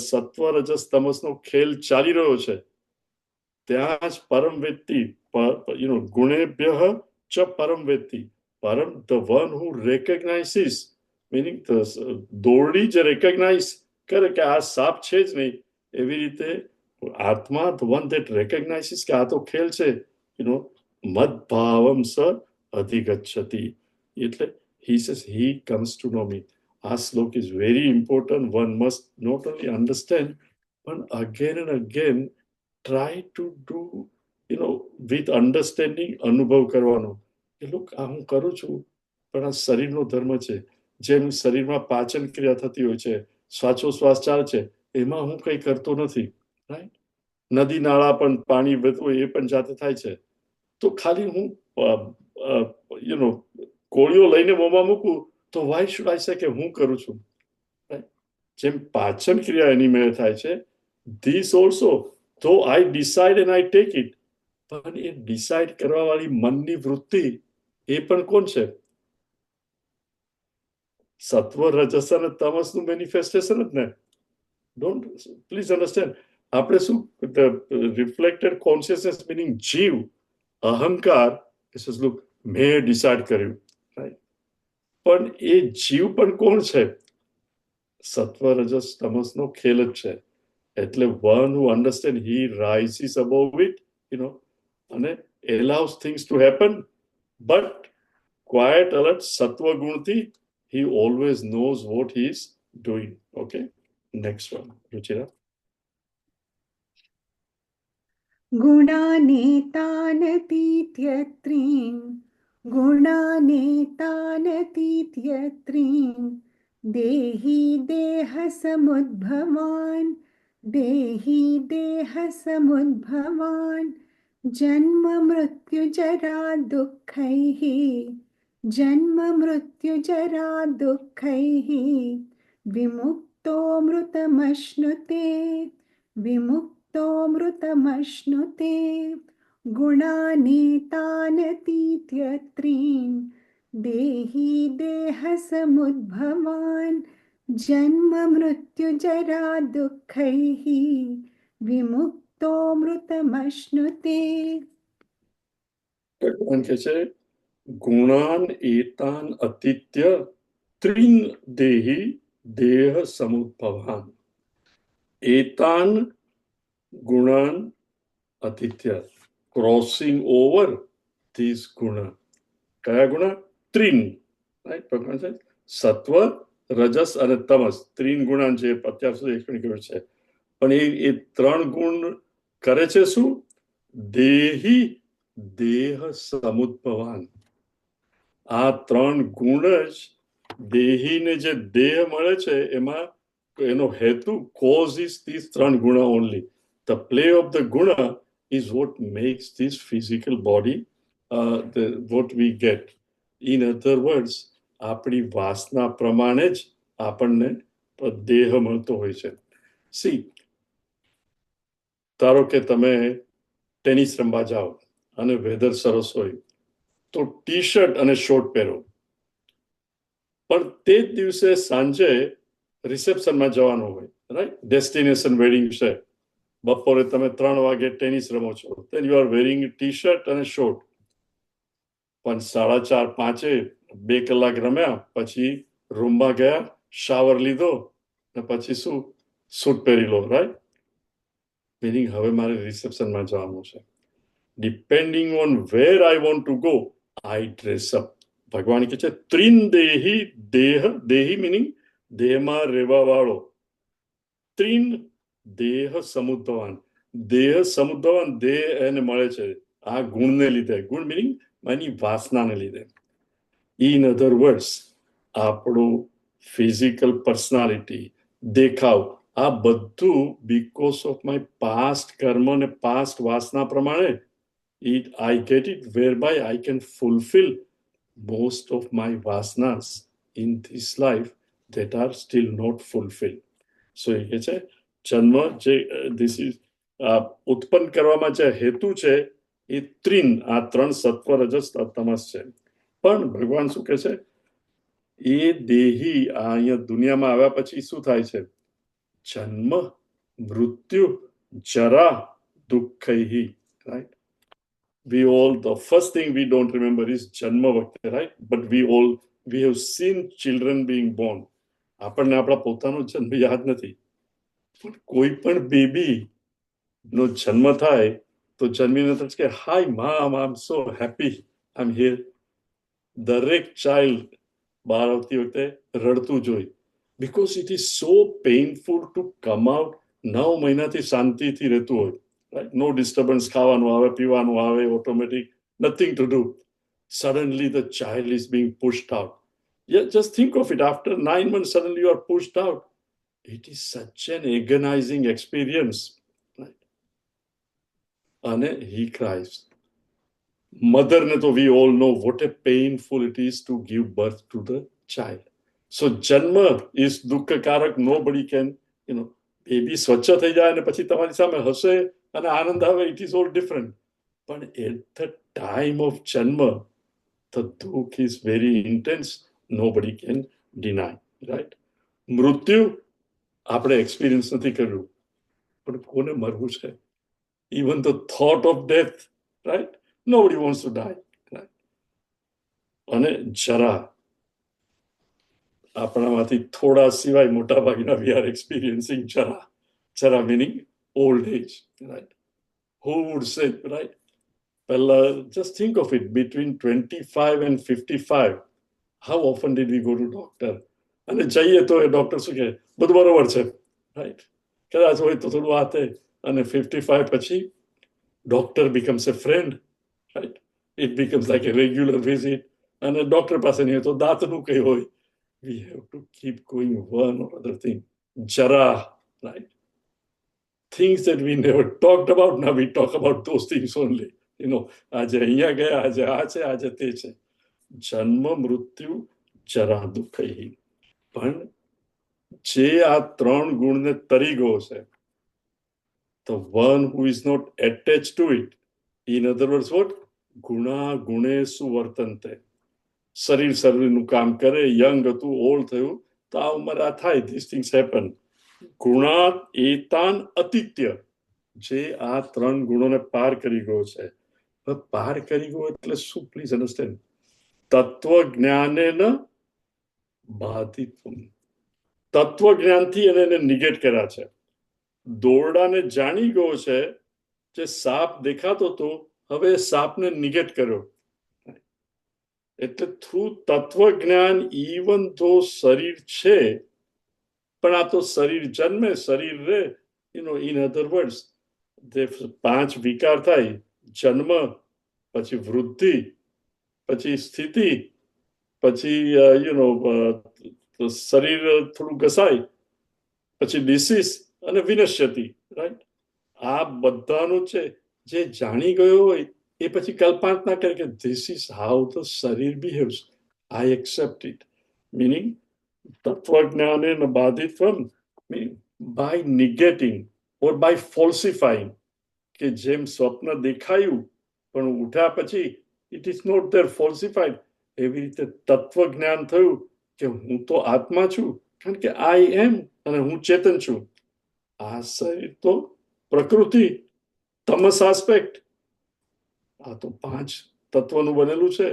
સત્વ રજસ તમસનો ખેલ ચાલી રહ્યો છે ત્યાં જ પરમ વેત્તિ, ગુણેભ્યઃ ચ પરમ વેત્તિ. પરમ, the one who recognizes, meaning દોરડી જે રેકગ્નાઇઝ કરે કે આ સાપ છે જ નહીં, એવી રીતે આત્મા, the one that recognizes કે આ તો ખેલ છે, મદભાવમ સ અધિગચ્છતિ. એટલે he says he comes to know me. Our slok is very important. One must not only understand, but again and again try to do, with understanding, અનુભવ કરવાનો કે લોક આ હું કરું છું પણ આ શરીરનો ધર્મ છે. જેમ શરીરમાં પાચન ક્રિયા થતી હોય છે, શ્વાસોશ્વાસ ચાલે છે, એમાં હું કંઈ કરતો નથી, રાઈટ. નદી નાળા પણ પાણી વહેતું હોય એ પણ જાતે થાય છે. તો ખાલી હું કોળીઓ લઈને મોંમાં મૂકું તો વાય શુડ આઈ સે કે હું કરું છું. જેમ પાચન ક્રિયા એની મેળે થાય છે, ધીસ ઓલ્સો ધો આઈ decide and I take it, પણ એ ડિસાઇડ કરવા વાળી મનની વૃત્તિ એ પણ કોણ છે? સત્વ રજસ અને તમસનું મેનિફેસ્ટેશન જ ને. Don't please understand. આપણે શું રિફ્લેક્ટેડ કોન્શિયસનેસ મિનિંગ જીવ, અહંકાર, લુક મેં ડિસાઇડ કર્યું, રાઈટ. પણ એ જીવ પણ કોણ છે? સત્વ રજસ તમસનો ખેલ જ છે. એટલે one who understand he rises above it, અને allows things to happen, but quiet alert સત્વ ગુણથી he always knows what he is doing. Okay, next one, Ruchira. गुणानेतानतीत्यत्रीन् गुणानेतानतीत्यत्रीन् देहि देहसमुद्भवान् देहि देहसमुद्भवान् जन्म मृत्युजरा दुःखैः जन्म मृत्युजरा दुःखैः विमुक्तो मृतमश्नुते विमुक्तो मृतमश्नुते गुणानेतानतीत्यत्रीन् देहि देहसमुद्भवान् जन्म मृत्युजरा दुःखैः विमुक्तो मृतमश्नुते. ભગવાન કહે છે ગુણાન એતાન અતિત્ય ત્રીન દેહી દેહ સમુદ્ભવાન. એતાન ગુણાન અતિત્ય, ક્રોસિંગ ઓવર ધીસ ગુણ. કયા ગુણ? ત્રીન, રાઈટ. ભગવાન છે સત્વ રજસ અને તમસ, ત્રીન ગુણાન જે અત્યાર સુધી એક્સપ્લેન કર્યું છે. પણ એ ત્રણ ગુણ કરે છે શું? દેહી દેહ સમુદ્ભવાન. આ ત્રણ ગુણ જ દેહીને જે દેહ મળે છે એમાં એનો હેતુ, કોઝ ઇઝ these ત્રણ ગુણ only. The play of the guna is what makes this physical body what we get. In other words, આપણી વાસના પ્રમાણે જ આપણને દેહ મળતો હોય છે. સી, ધારો કે તમે ટેનિસ રમવા જાઓ અને વેધર સરસ હોય તો ટી શર્ટ અને શોર્ટ પહેરો, પણ તે જ દિવસે સાંજે રિસેપ્શનમાં જવાનું હોય, રાઈટ. ડેસ્ટિનેશન વેડિંગ છે, બપોરે તમે 3 વાગે ટેનિસ રમો છો, then you are wearing T shirt અને શોર્ટ. પણ 4:30-5 2 કલાક રમ્યા પછી રૂમમાં ગયા, શાવર લીધો અને પછી શું, સૂટ પહેરી લો, રાઈટ. મિનિંગ હવે મારે રિસેપ્શનમાં જવાનું છે. Depending on where I want to go, I dress up. ભગવાન કહે છે ત્રિન દેહી દેહ, દેહી મિનિંગ દેહમાં રહેવા વાળો, ત્રિન દેહ સમુદ્ભવાન. દેહ સમુદ્રવાન દેહ એને મળે છે આ ગુણને લીધે. ગુણ મિનિંગ એની વાસનાને લીધે. ઇન અધર વર્ડ્સ, આપણું ફિઝિકલ પર્સનાલિટી, દેખાવ, આ બધું બીકોઝ ઓફ માય પાસ્ટ કર્મ અને પાસ્ટ વાસના પ્રમાણે I get it whereby I can fulfill most of my vasanas in this life that are still not fulfilled. So એ કહે છે જન્મ જે this is ઉત્પન્ન કરવામાં જે હેતુ છે એ આ ત્રણ સત્વ રજસ તમસ છે. પણ ભગવાન શું કહે છે એ દેહી આ અહીંયા દુનિયામાં આવ્યા પછી શું થાય છે? જન્મ, મૃત્યુ, જરા, દુઃખૈ. Right? We all, the first thing we don't remember is janma vakte, right? But we have seen children being born. આપણને આપણા પોતાનો જન્મ યાદ નથી, પણ કોઈ પણ બેબી નો જન્મ થાય તો જન્મીને તો કે hi mom, I am so happy, I am here. દરેક ચાઇલ્ડ બહાર આવતી વખતે રડતું જોઈ, because it is so painful to come out. 9 મહિનાથી શાંતિથી રહેતું હોય, right? No disturbance, ખાવાનું આવે, પીવાનું આવે, automatic, nothing to do. Suddenly the child is being pushed out. Yeah, just think of it. After 9 months, suddenly you are pushed out. It is such an agonizing experience, right? And he cries. Mother ne to we all know what a painful it is to give birth to the child. So janma is dukkha karak. Nobody can, baby સ્વચ્છ થઈ જાય અને પછી તમારી સામે હસે અને આનંદ આવે, ઇટ ઇઝ ઓલ ડિફરન્ટ. પણ એટ ધ ટાઈમ ઓફ જન્મ ધ દુઃખ is very intense. Nobody can deny, right? મૃત્યુ આપણે એક્સપિરિયન્સ નથી કર્યું, પણ કોને મરવું છે? Even the thought of death, right? Nobody wants to die, right? અને જરા આપણામાંથી થોડા સિવાય મોટા ભાગના વી આર એક્સપિરિયન્સિંગ જરા meaning old age, right? Who would say, right? Well, just think of it, between 25 and 55, how often did we go to doctor? અને જઈએ તો એ ડોક્ટર શું કહે, બધું બરોબર છે, રાઈટ? કદાચ હોય તો થોડું આ તે. અને 55 પછી doctor becomes a friend, right? It becomes like a regular visit. અને ડોક્ટર પાસે નહીં હોય તો દાંતનું કઈ હોય. We have to keep going one or other thing. Jara, right? Things that we never talked about, now we talk about those things only. આજે અહીંયા ગયા, આજે આ છે, આજે તે છે. જન્મ, મૃત્યુ, જરા, દુઃખૈ. પણ જે આ ત્રણ ગુણને તરી ગયો છે, the one who is not attached to it, in other words, what? ગુણા ગુણેષુ વર્તન્તે. શરીરનું કામ કરે, યંગ હતું, ઓલ્ડ થયું, તો આ ઉંમર આ થાય, ધીસ થિંગ્સ હેપન. ગુણાત એતાન અતિત્ય, જે આ ત્રણ ગુણોને પાર કરી ગયો છે. પાર કરી ગયો એટલે શું? Please understand. તત્વજ્ઞાનેન બાધિત્વમ. તત્વજ્ઞાનથી એને નિગેટ કર્યા છે. દોરડાને જાણી ગયો છે, જે સાપ દેખાતો હતો, હવે સાપને નિગેટ કર્યો. એટલે થ્રુ તત્વજ્ઞાન, ઇવન તો શરીર છે, પણ આ તો શરીર જન્મે, શરીર રે, ઇન અધર વર્ડ્સ, 5 વિકાર થાય: જન્મ, પછી વૃદ્ધિ, પછી સ્થિતિ, પછી શરીર થોડું ઘસાય, પછી ડિસીઝ અને વિનશ્યતિ, રાઈટ? આ બધાનું છે. જે જાણી ગયો હોય એ પછી કલ્પના ના કરે કે ધીસ ઇઝ હાઉ ધ શરીર behaves, I accept it. Meaning તત્વજ્ઞાને બાધિત્વમ, by negating or by falsifying, કે જેમ સ્વપ્ન દેખાયું પણ ઉઠ્યા પછી it is not there, falsified. એવી રીતે તત્વજ્ઞાન થયું કે હું તો આત્મા છું, કારણ કે આઈ એમ, અને હું ચેતન છું. આ શરીર તો પ્રકૃતિ, તમસ આસ્પેક્ટ, આ તો 5 તત્વનું બનેલું છે.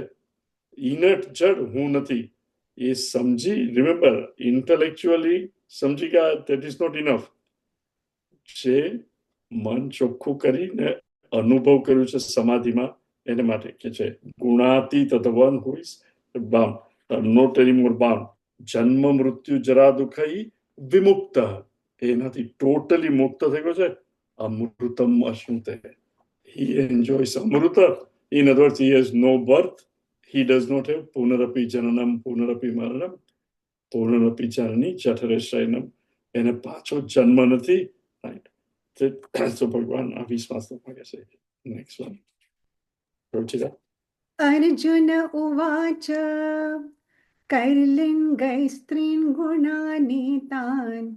ઇનટ જડ હું નથી. એ સમજી, રિમેમ્બર, ઇન્ટેલેક્ચ્યુઅલી સમજી ગયા, ધેટ ઇઝ નોટ ઇનફ. જે મન ચોખ્ખું કરીને અનુભવ કર્યું છે સમાધિમાં, એને માટે કે છે ગુણાતીત, the one who is bound, not anymore bound. જન્મ, મૃત્યુ, જરા, દુઃખૈ વિમુક્ત. એનાથી ટોટલી મુક્ત થઈ ગયો છે. amrutam ashnute. He enjoys amruta. In other words, he has no birth. He does not have punarapi jananam, punarapi maranam, punarapi janani, chatarashayanam. એને પાછો જન્મ નથી, right? So ભગવાન આ વિશ્વાસ માગે છે. Next one. Ruchita. अर्जुन उवाच कैर्लिङ्गैस्त्रीन् गुणानीतान्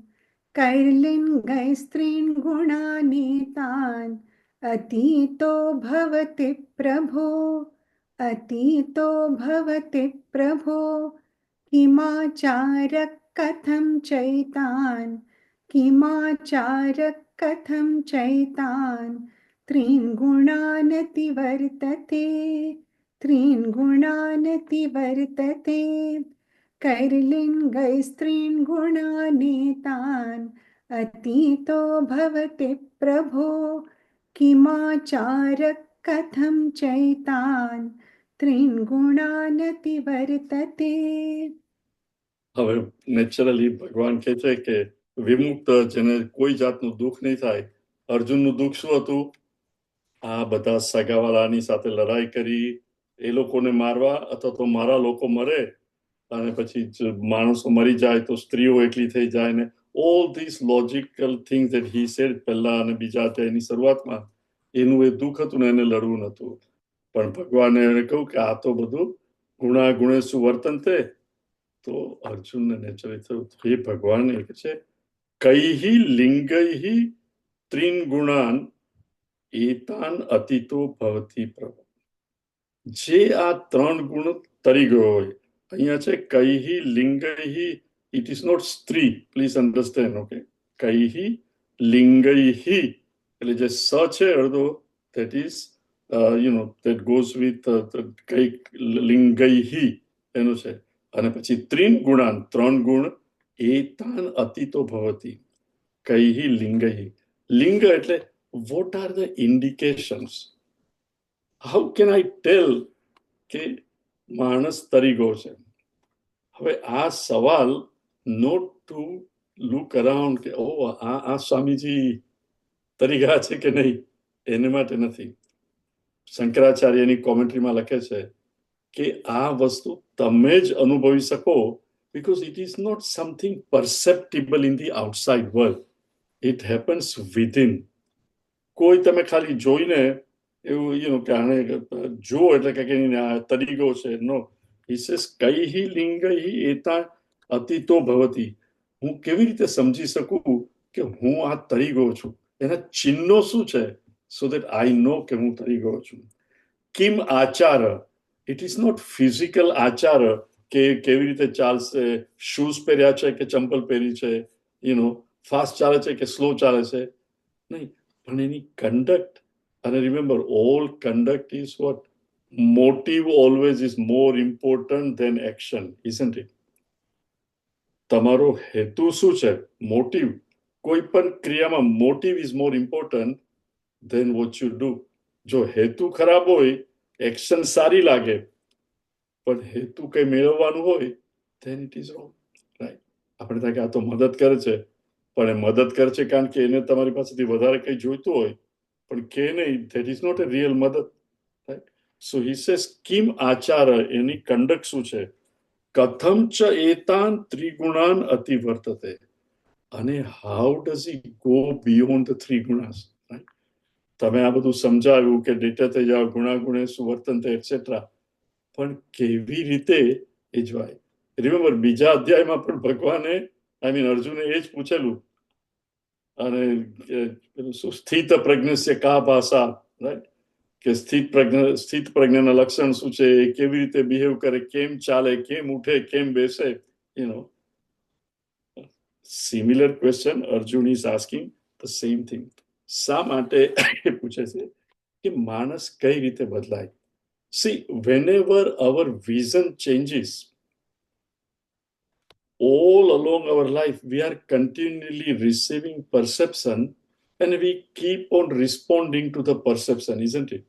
कैर्लिङ्गैस्त्रीन् गुणानीतान् अतीतो भवति प्रभो अतीतो भवति प्रभो किमाचारः कथं चैतान् किमाचारः कथं चैतान् त्रीन् गुणानतिवर्तते त्रीन् गुणानतिवर्तते कैर्लिङ्गैस्त्रीन् गुणानीतान् अतीतो भवति प्रभो किमाचारः कथं चैतान् त्रीन् गुणानतिवर्तते. હવે નેચરલી ભગવાન કહે છે કે વિમુક્ત જેને કોઈ જાતનું દુઃખ નહીં થાય. અર્જુનનું દુઃખ શું હતું? આ બધા સગાવાલાની સાથે લડાઈ કરી, એ લોકોને મારવા અથવા તો મારા લોકો મરે અને પછી માણસો મરી જાય તો સ્ત્રીઓ એકલી થઈ જાય ને all these logical things that he said પહેલા અને બીજા અધ્યાયની શરૂઆતમાં એનું એ દુઃખ હતું ને એને લડવું નતું. પણ ભગવાને એને કહ્યું કે આ તો બધું ગુણાગુણે સુવર્તન તે. તો અર્જુનને નેચરલી થયું હે ભગવાન એ કે છે કૈહિ લિંગૈહિ ત્રીન ગુણાન એતાન અતિતો ભવતી પ્રભુ. જે આ ત્રણ ગુણ તરી ગયો હોય, અહીંયા છે કૈહિ લિંગૈહિ, ઇટ ઇઝ નોટ સ્ત્રી, પ્લીઝ અન્ડરસ્ટેન્ડ. ઓકે, કૈહિ લિંગૈહિ એટલે જે સ છે અડધો, that is that goes with કૈ લિંગૈહિ એનું છે. અને પછી ત્રીન ગુણાન ત્રણ ગુણ એતાન અતિતો ભવતી કૈહિ લિંગૈહિ. લિંગ એટલે what are the indications? How can I tell કે માણસ તરી ગયો છે? હવે આ સવાલ not to look around કે ઓ આ સ્વામીજી તરી ગયા છે કે નહીં, એને માટે નથી. શંકરાચાર્યની કોમેન્ટ્રીમાં લખે છે કે આ વસ્તુ તમે જ અનુભવી શકો because it is not something perceptible in the outside world. It happens within. કોઈ તમે ખાલી જોઈને એવું કે આને જો એટલે કે તરી ગયો છે, નો. He says કૈહિ લિંગૈહિ એતા અતિતો ભવતી. હું કેવી રીતે સમજી શકું કે હું આ તરી ગયો છું? એના ચિહ્નો શું છે? so that I know કે હું તરી ગયો છું. કિમ આચાર, it is not physical આચાર કે કેવી રીતે ચાલશે, શૂઝ પહેર્યા છે કે ચંપલ પહેરી છે, ફાસ્ટ ચાલે છે કે સ્લો ચાલે છે, નહીં. પણ એની કન્ડક્ટ. અને remember, all conduct is what? Motive always is more important than action, isn't it? તમારો હેતુ શું છે? મોટિવ. કોઈ પણ ક્રિયામાં motive is more important than what you do. જો હેતુ ખરાબ હોય, એક્શન સારી લાગે, પણ હેતુ કઈ મેળવવાનું હોય, then it is wrong, right? આપણે થાય કે આ તો મદદ કરે છે, પણ એ મદદ કરે છે કારણ કે એને તમારી પાસેથી વધારે કંઈ જોઈતું હોય, પણ કે નહીં, that is not a real મદદ, રાઈટ? સો હી સેઝ કિમ આચાર, એની કન્ડક્ટ શું છે? કથમ ચ એતાન ત્રિગુણાન અતિવર્તતે. અને how does he go beyond the three ગુણાસ, રાઈટ? તમે આ બધું સમજાવ્યું કે ડેટા થઈ જાઓ, ગુણાગુણે સુવર્તન તે એટસેટ્રા, પણ કેવી રીતે એ જવાય? રિમેમ્બર, બીજા અધ્યાયમાં પણ ભગવાને અર્જુને એ જ પૂછેલું. અને સ્થિત પ્રજ્ઞસ્ય કા ભાષા, રાઈટ? કે સ્થિત પ્રજ્ઞાના લક્ષણ શું છે, કેવી રીતે બિહેવ કરે, કેમ ચાલે, કેમ ઉઠે, કેમ બેસે, similar question Arjun is asking the same thing. શા માટે એ પૂછે છે કે માણસ કઈ રીતે બદલાય? See, whenever our vision changes, all along our life, we are continually receiving perception and we keep on responding to the perception, isn't it?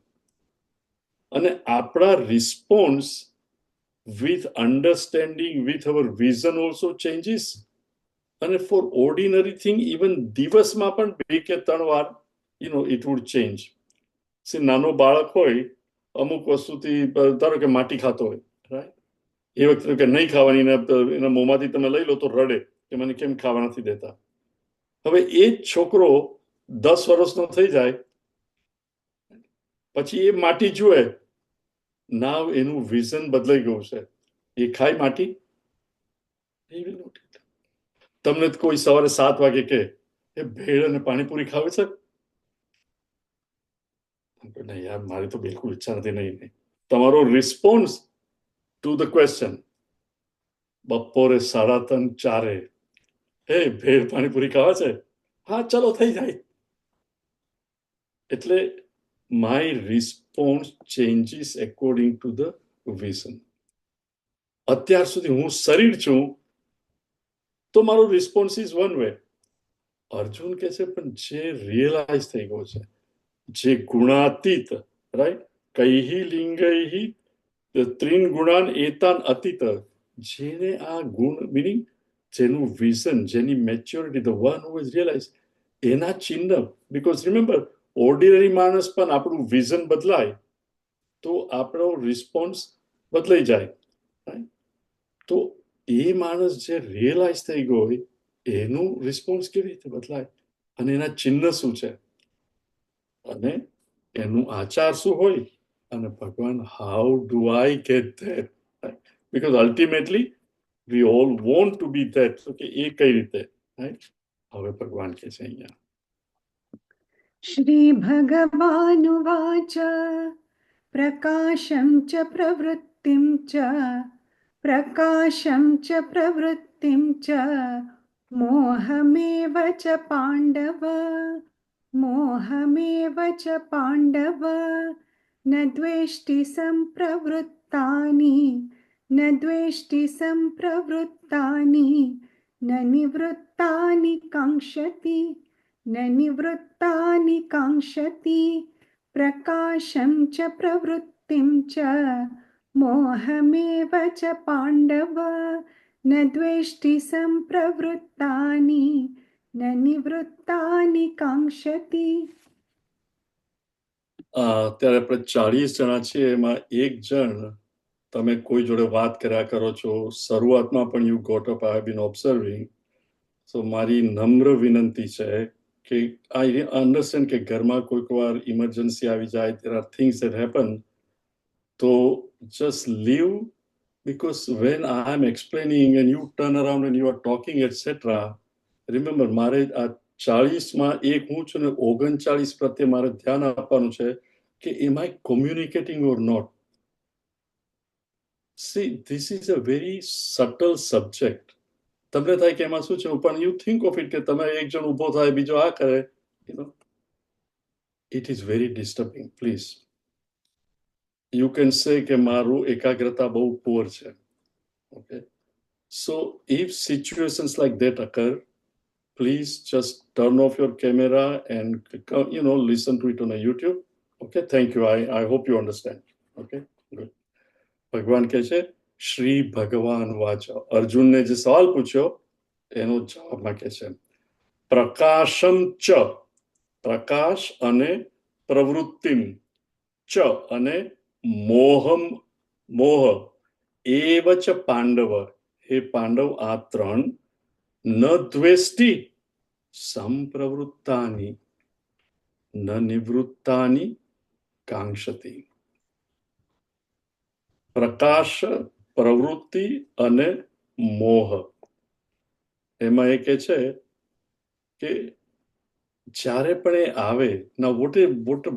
And our response with understanding, with our vision also changes. And for ordinary thing, even દિવસમાં પણ 2 કે 3 વાર it would change. See, નાનો બાળક હોય અમુક વસ્તુથી ધારો કે માટી ખાતો હોય, રાઈટ, એ વખતે કે નહીં ખાવાની ને એના મોંમાંથી તમે લઈ લો તો રડે કે મને કેમ ખાવા નથી દેતા. હવે એ જ છોકરો 10 વર્ષનો થઈ જાય પછી એ માટી જુએ, નાવ એનું વિઝન બદલાઈ ગયું છે. એ ખાય માટી? તમને કોઈ સવારે 7 વાગે કે એ ભેળ અને પાણીપુરી ખાવે છે? નહીં યાર, મારી તો બિલકુલ ઈચ્છા નથી. નહીં. તમારો રિસ્પોન્સ ટુ ધ ક્વેશ્ચન બપોરે 3:30 4 હે ભેળ પાણીપુરી ખાવા છે? હા ચલો થઈ જાય. એટલે my response changes according to the vision. અત્યાર સુધી હું શરીર છું તો મારો response is one way. Arjun કે છે પણ જે રિયલાઇઝ થઈ ગયો છે, જે ગુણાતીત, રાઈટ, કૈહી લિંગૈહી ત્રીન ગુણાન એતાન અતીત, જેને આ ગુણ મીનિંગ જેનું વિઝન, જેની maturity, the one who is realise, એના ચિહ્ન. બીકોઝ રિમેમ્બર, ઓર્ડિનરી માણસ પણ આપણું વિઝન બદલાય તો આપણો રિસ્પોન્સ બદલાઈ જાય. તો એ માણસ જે રિયલાઇઝ થઈ ગયો હોય એનું રિસ્પોન્સ કેવી રીતે બદલાય અને એના ચિહ્ન શું છે અને એનું આચાર શું હોય અને ભગવાન, how do I get that? Because ultimately we all want to be that. કે એ કઈ રીતે? હવે ભગવાન કે છે અહીંયા, श्रीभगवानुवाच प्रकाशं च प्रवृत्तिं च मोहमेव च पाण्डव न द्वेष्टि सम्प्रवृत्तानि न निवृत्तानि काङ्क्षति प्रकाशं च प्रवृत्तिं च मोहमेव च पाण्डव न द्वेष्टि सम्प्रवृत्तानि न निवृत्तानि काङ्क्षति. અત્યારે આપણે 40 જણા છીએ, એમાં એક જણ તમે કોઈ જોડે વાત કર્યા કરો છો, શરૂઆતમાં પણ you got up, I have been observing. So મારી નમ્ર વિનંતી છે કે આઈ અન્ડરસ્ટેન્ડ કે ઘરમાં કોઈક વાર ઇમરજન્સી આવી જાય, there are things that happen, તો just leave, because when I am explaining and you turn around and you are talking etc, remember મારે આ 40માં એક હું છું ને 39 પ્રત્યે મારે ધ્યાન આપવાનું છે કે am I communicating or not? See, this is a very subtle subject. તમને થાય કે એમાં શું છે, પણ યુ થિંક ઓફ ઇટ કે તમે એક જણ ઊભો થાય, બીજો આ કરે, it is very disturbing. Please, you can say કે મારું એકાગ્રતા બહુ પુઅર છે. Okay, so if situations like that અકર, please just turn off your camera and listen to it on a YouTube. Okay, thank you. I hope you understand. Okay, good. ભગવાન કહે છે શ્રી ભગવાન વાચ. અર્જુનને જે સવાલ પૂછ્યો એનો જવાબમાં કહે છે પ્રકાશમ ચ, પ્રકાશ અને પ્રવૃત્તિમ ચ અને મોહ એવ ચ પાંડવ, હે પાંડવ આ ત્રણ, ન દ્વેષ્ટિ સંપ્રવૃત્તાની ન નિવૃત્તાની કાંક્ષતિ. પ્રકાશ, પ્રવૃત્તિ અને મોહ, એમાં એ કે છે કે જ્યારે પણ એ આવે, now what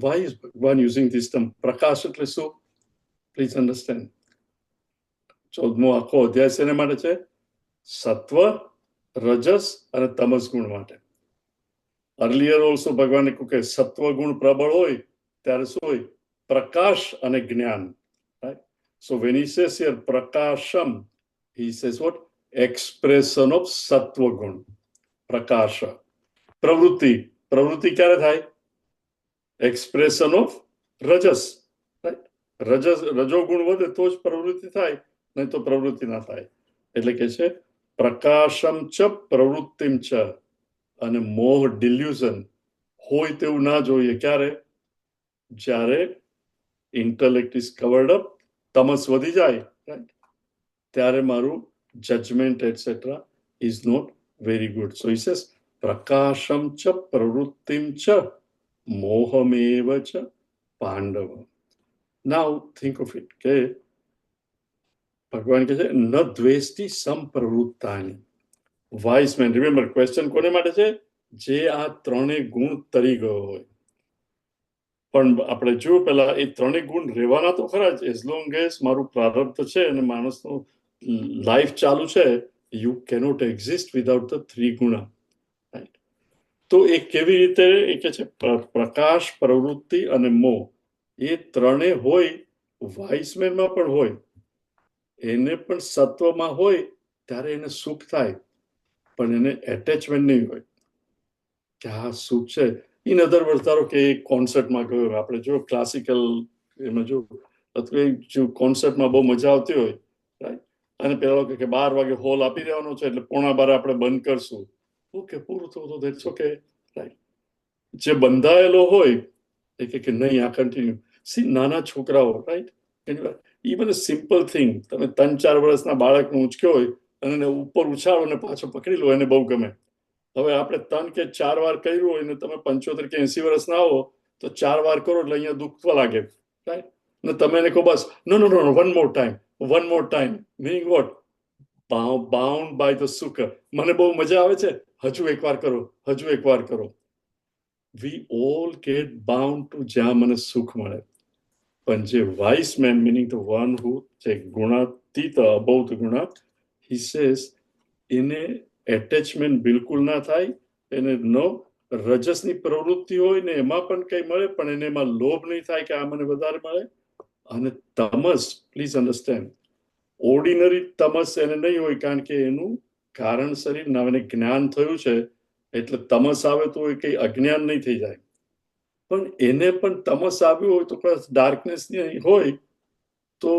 why is Bhagwan using this term? પ્રકાશ એટલે શું? Please understand. 14મો આખો અધ્યાય શેને માટે છે? સત્વ, રજસ અને તમસ ગુણ માટે. અર્લિયર ઓલ્સો ભગવાને કહ્યું કે સત્વ ગુણ પ્રબળ હોય ત્યારે શું હોય? પ્રકાશ અને જ્ઞાન. So when he says here prakasham, he says what? Expression of sattva gun, prakasha. Pravrutti ક્યારે થાય? Expression of rajas, right? રજો ગુણ વધે તો જ પ્રવૃત્તિ થાય, નહીં તો પ્રવૃત્તિ ના થાય. એટલે કે છે પ્રકાશમ ચ પ્રવૃત્તિમ ચ, અને મોહ, ડિલ્યુઝન હોય તેવું ના જોઈએ. ક્યારે? જ્યારે ઇન્ટેલેક્ટ ઇઝ કવર્ડ અપ, તમસ વધી જાય, right? ત્યારે મારું judgment etcetera is not very good. So he says પ્રકાશમ ચ પ્રવૃત્તિમ ચ મોહમેવ ચ પાંડવ. નાઉ થિંક ઓફ ઇટ કે ભગવાન કહે છે ન દ્વેષ્ટિ સંપ્રવૃત્તાની. વાઇઝ મેન, રિમેમ્બર ક્વેશ્ચન કોને માટે છે? જે આ ત્રણેય ગુણ તરી ગયો હોય. પણ આપણે જો પેલા એ ત્રણેય ગુણ રહેવાના તો ખરા જ, એઝ લોંગ એઝ મારું પ્રારબ્ધ છે અને માણસનું લાઈફ ચાલુ છે. You cannot exist without the three ગુણા, રાઈટ? તો એ કેવી રીતે? એ કે છે પ્રકાશ, પ્રવૃત્તિ અને મોહ, એ ત્રણેય હોય. વાઇસમેનમાં પણ હોય, એને પણ સત્વમાં હોય ત્યારે એને સુખ થાય, પણ એને એટેચમેન્ટ નહીં હોય કે આ સુખ છે. ઇન અધર વર્ડ, ધારો કે કોન્સર્ટમાં ગયો, આપણે જો ક્લાસિકલ એમાં જો અથવા જો કોન્સર્ટમાં બહુ મજા આવતી હોય, રાઈટ, અને પેલા કે 12 વાગે હોલ આપી દેવાનો છે એટલે 11:15 આપણે બંધ કરશું. ઓકે, પૂરું થયું તો ધેટ્સ ઓકે, રાઈટ. જે બંધાયેલો હોય એ કે નહીં, આ કન્ટિન્યુ. સી, નાના છોકરાઓ, right, even a simple thing, તમે 3-4 વર્ષના બાળકને ઉંચક્યો હોય અને એને ઉપર ઉછાળો અને પાછો પકડી લો, એને બહુ ગમે. હવે આપણે 3 કે 4 વાર કર્યું હોય ને તમે 75 કે 80 વર્ષના આવો તો 4 વાર કરો એટલે અહીંયા દુખવા લાગે, રાઈટ? ને તમે એને કહો બસ no no no one more time, meaning what? Bound by the સુખ. મને બહુ મજા આવે છે, હજુ એકવાર કરો, હજુ એકવાર કરો. We all get bound to જ્યાં મને સુખ મળે. પણ જે wise man, meaning the one who, જે ગુણાતીત, અબૌ ધ ગુણા, હી સેઝ એને એટેચમેન્ટ બિલકુલ ના થાય. એને નો રજસની પ્રવૃત્તિ હોય ને એમાં પણ કંઈ મળે, પણ એને એમાં લોભ નહીં થાય કે આ મને વધારે મળે. અને તમસ, પ્લીઝ અન્ડરસ્ટેન્ડ, ઓર્ડિનરી તમસ એને નહીં હોય, કારણ કે એનું કારણ શરીર ના, એને જ્ઞાન થયું છે એટલે તમસ આવે તો એ કંઈ અજ્ઞાન નહીં થઈ જાય. પણ એને પણ તમસ આવ્યું હોય તો પ્લસ ડાર્કનેસ હોય તો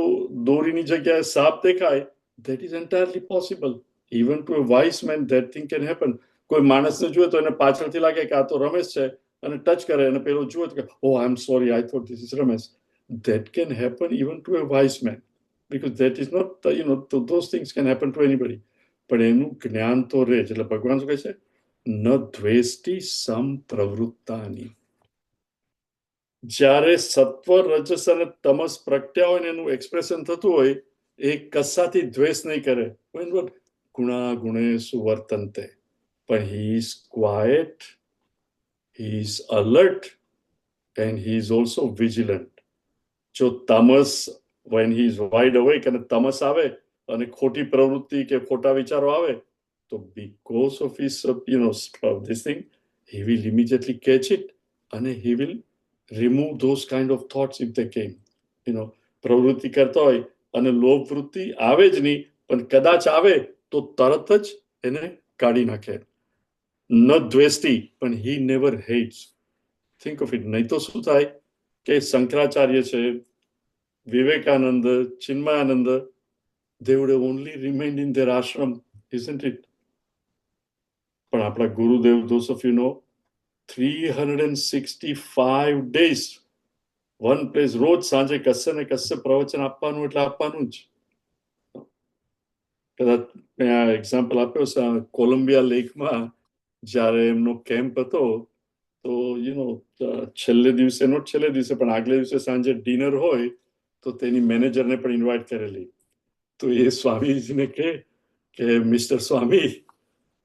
દોરીની જગ્યાએ સાપ દેખાય. That is entirely possible. Even to a wise man that thing can happen. કોઈ માણસને જુએ તો એને પાછળથી લાગે કે આ તો રમેશ છે અને ટચ કરે અને પેલો જુએ તો કે oh I am sorry, I thought this is Ramesh. That can happen even to a wise man, because that is not, those things can happen to anybody. પણ એનું જ્ઞાન તો રહે જ. એટલે ભગવાન શું કહે છે? ન દ્વેષ્ટિ સંપ્રવૃત્તાની. જ્યારે સત્વ, રજસ અને તમસ પ્રગટ્યા હોય ને એનું એક્સપ્રેશન થતું હોય, એ કશાથી દ્વેષ નહીં કરે. ગુણા ગુણેષુ વર્તન્તે. પણ he is quiet, he is alert and he is also vigilant. જો તમસ, when he is wide awake અને તમસ આવે અને ખોટી પ્રવૃત્તિ કે ખોટા વિચારો આવે તો because of his this thing, he will immediately catch it and he will remove those kind of thoughts if they came. પ્રવૃત્તિ કરતા હોય અને લોભ વૃત્તિ આવે જ નહીં, પણ કદાચ આવે તો તરત જ એને કાઢી નાખે. ન દ્વેષ્ટિ, પણ he never hates. Think of it. નહીં તો શું થાય કે શંકરાચાર્ય છે, Vivekanand, Chinmayananda, they would have only remained in their ashram, isn't it? પણ આપણા ગુરુદેવ, those of you know, 365 days, one place, રોજ સાંજે કશે ને કશે પ્રવચન આપવાનું એટલે આપવાનું જ. કદાચ મેં આ એક્ઝામ્પલ આપ્યો છે, કોલંબિયા લેકમાં જ્યારે એમનો કેમ્પ હતો તો છેલ્લે દિવસે, નોટ છેલ્લે દિવસે પણ આગલે દિવસે સાંજે ડિનર હોય તો તેની મેનેજરને પણ ઇન્વાઇટ કરેલી. તો એ સ્વામીજીને કહે કે mister Swami,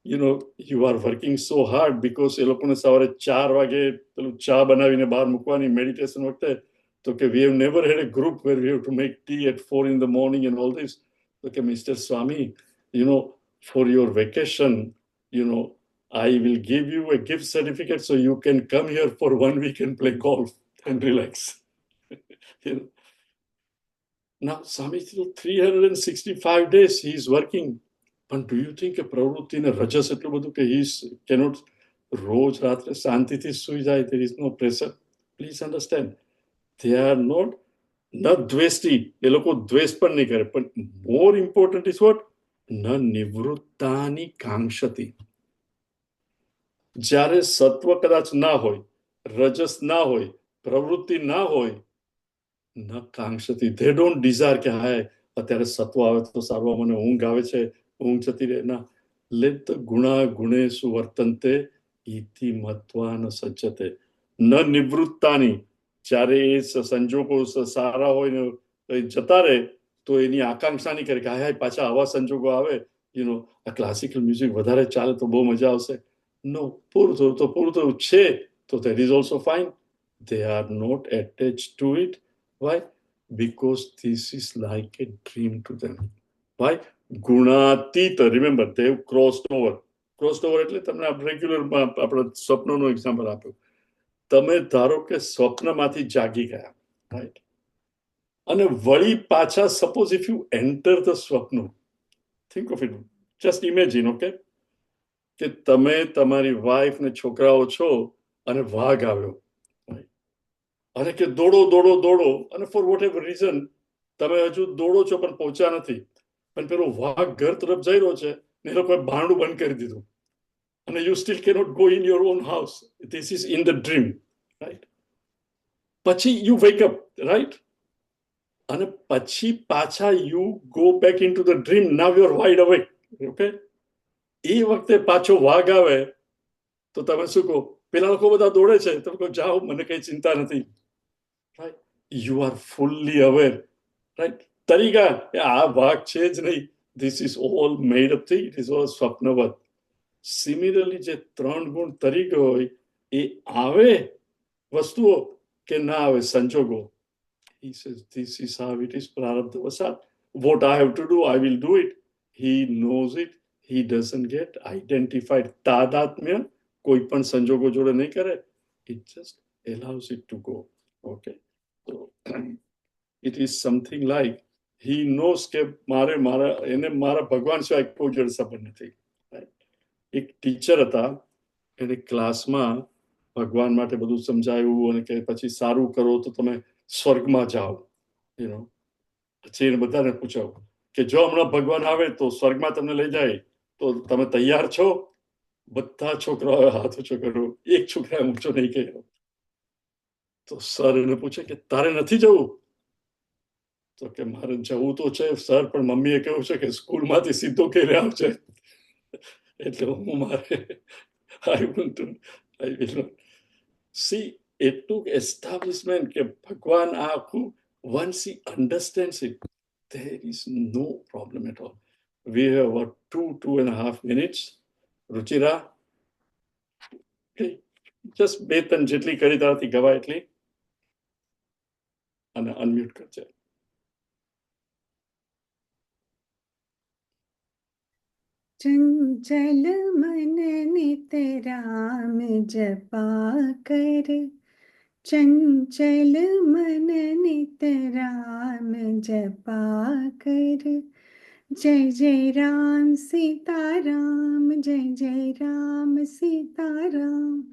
you are working so hard, because એ લોકોને સવારે 4 વાગે પેલું ચા બનાવીને બહાર મૂકવાની મેડિટેશન વખતે. તો કે we have never had a group where we have to make tea at 4 in the morning and all this. તો કે mister Swami, for your vacation, I will give you a gift certificate so you can come here for 1 week and play golf and relax. Now, Swami, 365 days he is working. But do you think a pravrutti in a rajas etlu badhu ke he cannot roz ratre shantithi sui jay? There is no pressure. Please understand. They are not dvesti. They loko dves pan nahi kare. But more important is what? Na nivruttani kankshati. જ્યારે સત્વ કદાચ ના હોય રજસ ના હોય, પ્રવૃત્તિ ના હોય, ન કાંક્ષતી, ધે ડોન્ટ ડિઝાયર કે હાય અત્યારે સત્વ આવે તો સારું, મને ઊંઘ આવે છે, ઊંઘ જતી રહે. ના, લેટ ધ ગુણા ગુણેષુ વર્તન્તે ઇતિ મત્વા ન સજ્જતે ન નિવૃત્તાની. જ્યારે એ સંજોગો સારા હોય ને જતા રહે તો એની આકાંક્ષા નહીં કરે કે હાય પાછા આવા સંજોગો આવે, આ ક્લાસિકલ મ્યુઝિક વધારે ચાલે તો બહુ મજા આવશે. નો, પૂરું થયું તો પૂરું થયું છે, તો that is also fine. They are not attached to it. Why? Because this is like a dream to them. Why? ગુણાતીત. Remember, they crossed over. Crossed over એટલે તમને રેગ્યુલર આપણે સ્વપ્નનું એક્ઝામ્પલ આપ્યું. તમે ધારો કે સ્વપ્નમાંથી જાગી ગયા, રાઈટ, અને વળી પાછા, suppose if you enter the સ્વપ્ન, think of it, just imagine, okay, કે તમે તમારી વાઈફ ને છોકરાઓ છો અને વાઘ આવ્યો, અને કે દોડો દોડો દોડો, અને ફોર વોટ એવર રીઝન તમે હજુ દોડો છો પણ પહોંચ્યા નથી, પણ પેલો વાઘ ઘર તરફ જઈ રહ્યો છે ને એ લોકોએ ભાંડું બંધ કરી દીધું, અને you still cannot go in your own house. This is in the dream, right. પછી યુ વેક અપ, રાઈટ, અને પછી પાછા you go back into the dream. Now you are wide awake, okay. એ વખતે પાછો વાઘ આવે તો તમે શું કહો? પેલા લોકો બધા દોડે છે, તમે કહો જાઓ, મને કઈ ચિંતા નથી, right. You are fully aware, right. તરીકા આ વાઘ છે જ નહીં, this is all made up thing, it is all સ્વપ્નવત. સિમિલરલી જે ત્રણ ગુણ તરીકે હોય એ આવે વસ્તુઓ કે ના આવે સંજોગો. He says, this is how it is, prarabdha vasat. What I have to do, I will do it. He knows it. He doesn't get identified. તાદાત્મ્ય કોઈ પણ સંજોગો જોડે નહીં કરે. It just allows it to go. Okay. So it is something like he knows કે એને મારા ભગવાન સિવાય કોઈ જોડે સંબંધ નથી. એક ટીચર હતા, એને ક્લાસમાં ભગવાન માટે બધું સમજાયું અને કે પછી સારું કરો તો તમે સ્વર્ગમાં જાઓ, પછી એને બધાને પૂછ્યું કે જો હમણાં ભગવાન આવે તો સ્વર્ગમાં તમને લઈ જાય તો તમે તૈયાર છો? બધા છોકરાઓએ હાથ ઊંચો કર્યો, એક છોકરાએ ઊંચો નહીં કર્યો. તો સર એને પૂછે કે તારે નથી જવું? તો કે મારે જવું તો છે સર, પણ મમ્મીએ કહ્યું છે કે સ્કૂલમાંથી સીધો ઘરે આવશે, એટલે હું મારે I will not. See, it took establishment કે ભગવાન આ આખું, once he understands it, there is no problem at all. We have about 2.5 minutes. Ruchira, okay, just બેતન જેટલી કરી તારાથી ગવા એટલી, અને અનમ્યુટ કરજે. चंचल मन नित राम जपा कर, चंचल मन नित राम जपा कर. जय जय राम सीताराम, जय जय राम सीताराम.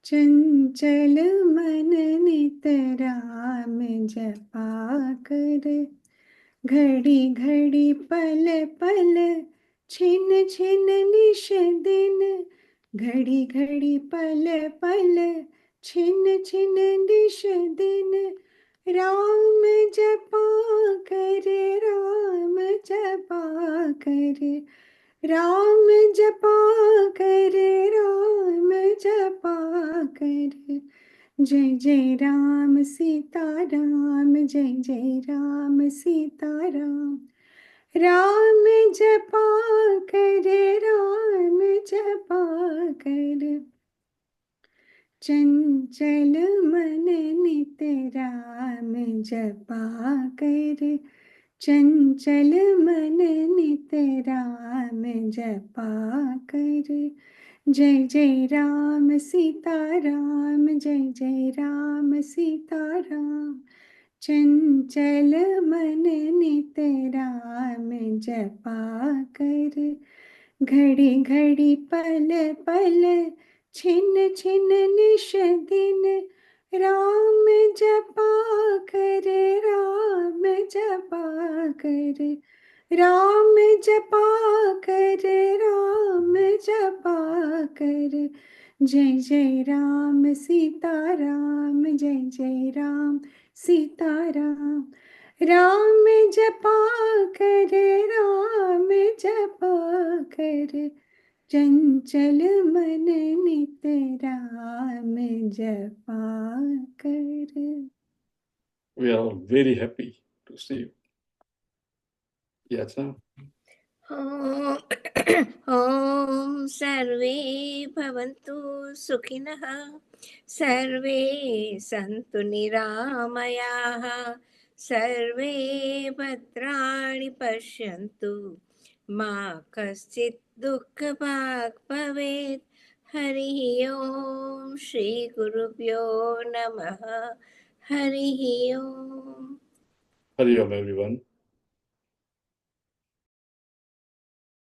चंचल मन नित राम जपा कर. घड़ी घड़ी पल पल छिन छिन निश दिन, घड़ी घड़ी पल पल छिन छिन निश दिन. राम जपा कर, राम जपा कर, राम जपा कर, राम जपा कर. जय जय राम सीताराम, जय जय राम सीताराम. राम जपा कर, राम जपा कर. चंचल मन नित राम जपा कर, चंचल मन नित राम जपा कर. जय जय राम सीताराम, जय जय राम सीताराम. चंचल मन नित राम जपा कर. घड़ी घड़ी पल पल छिन छिन निश दिन. राम जपा कर, राम जपा कर, राम जपा कर, राम जपा कर. जय जय राम सीताराम, जय जय राम सीताराम। राम जपा कर, राम जपा कर, चंचल मन नित राम जपा कर। We are all very happy to see you. Yachna? ॐ सर्वे भवन्तु सुखिनः, सर्वे सन्तु निरामयाः, सर्वे भद्राणि पश्यन्तु, मा कश्चित् दुःखभाग् भवेत्। हरिः ॐ श्रीगुरुभ्यो नमः। हरिः ॐ। Hari Om, everyone.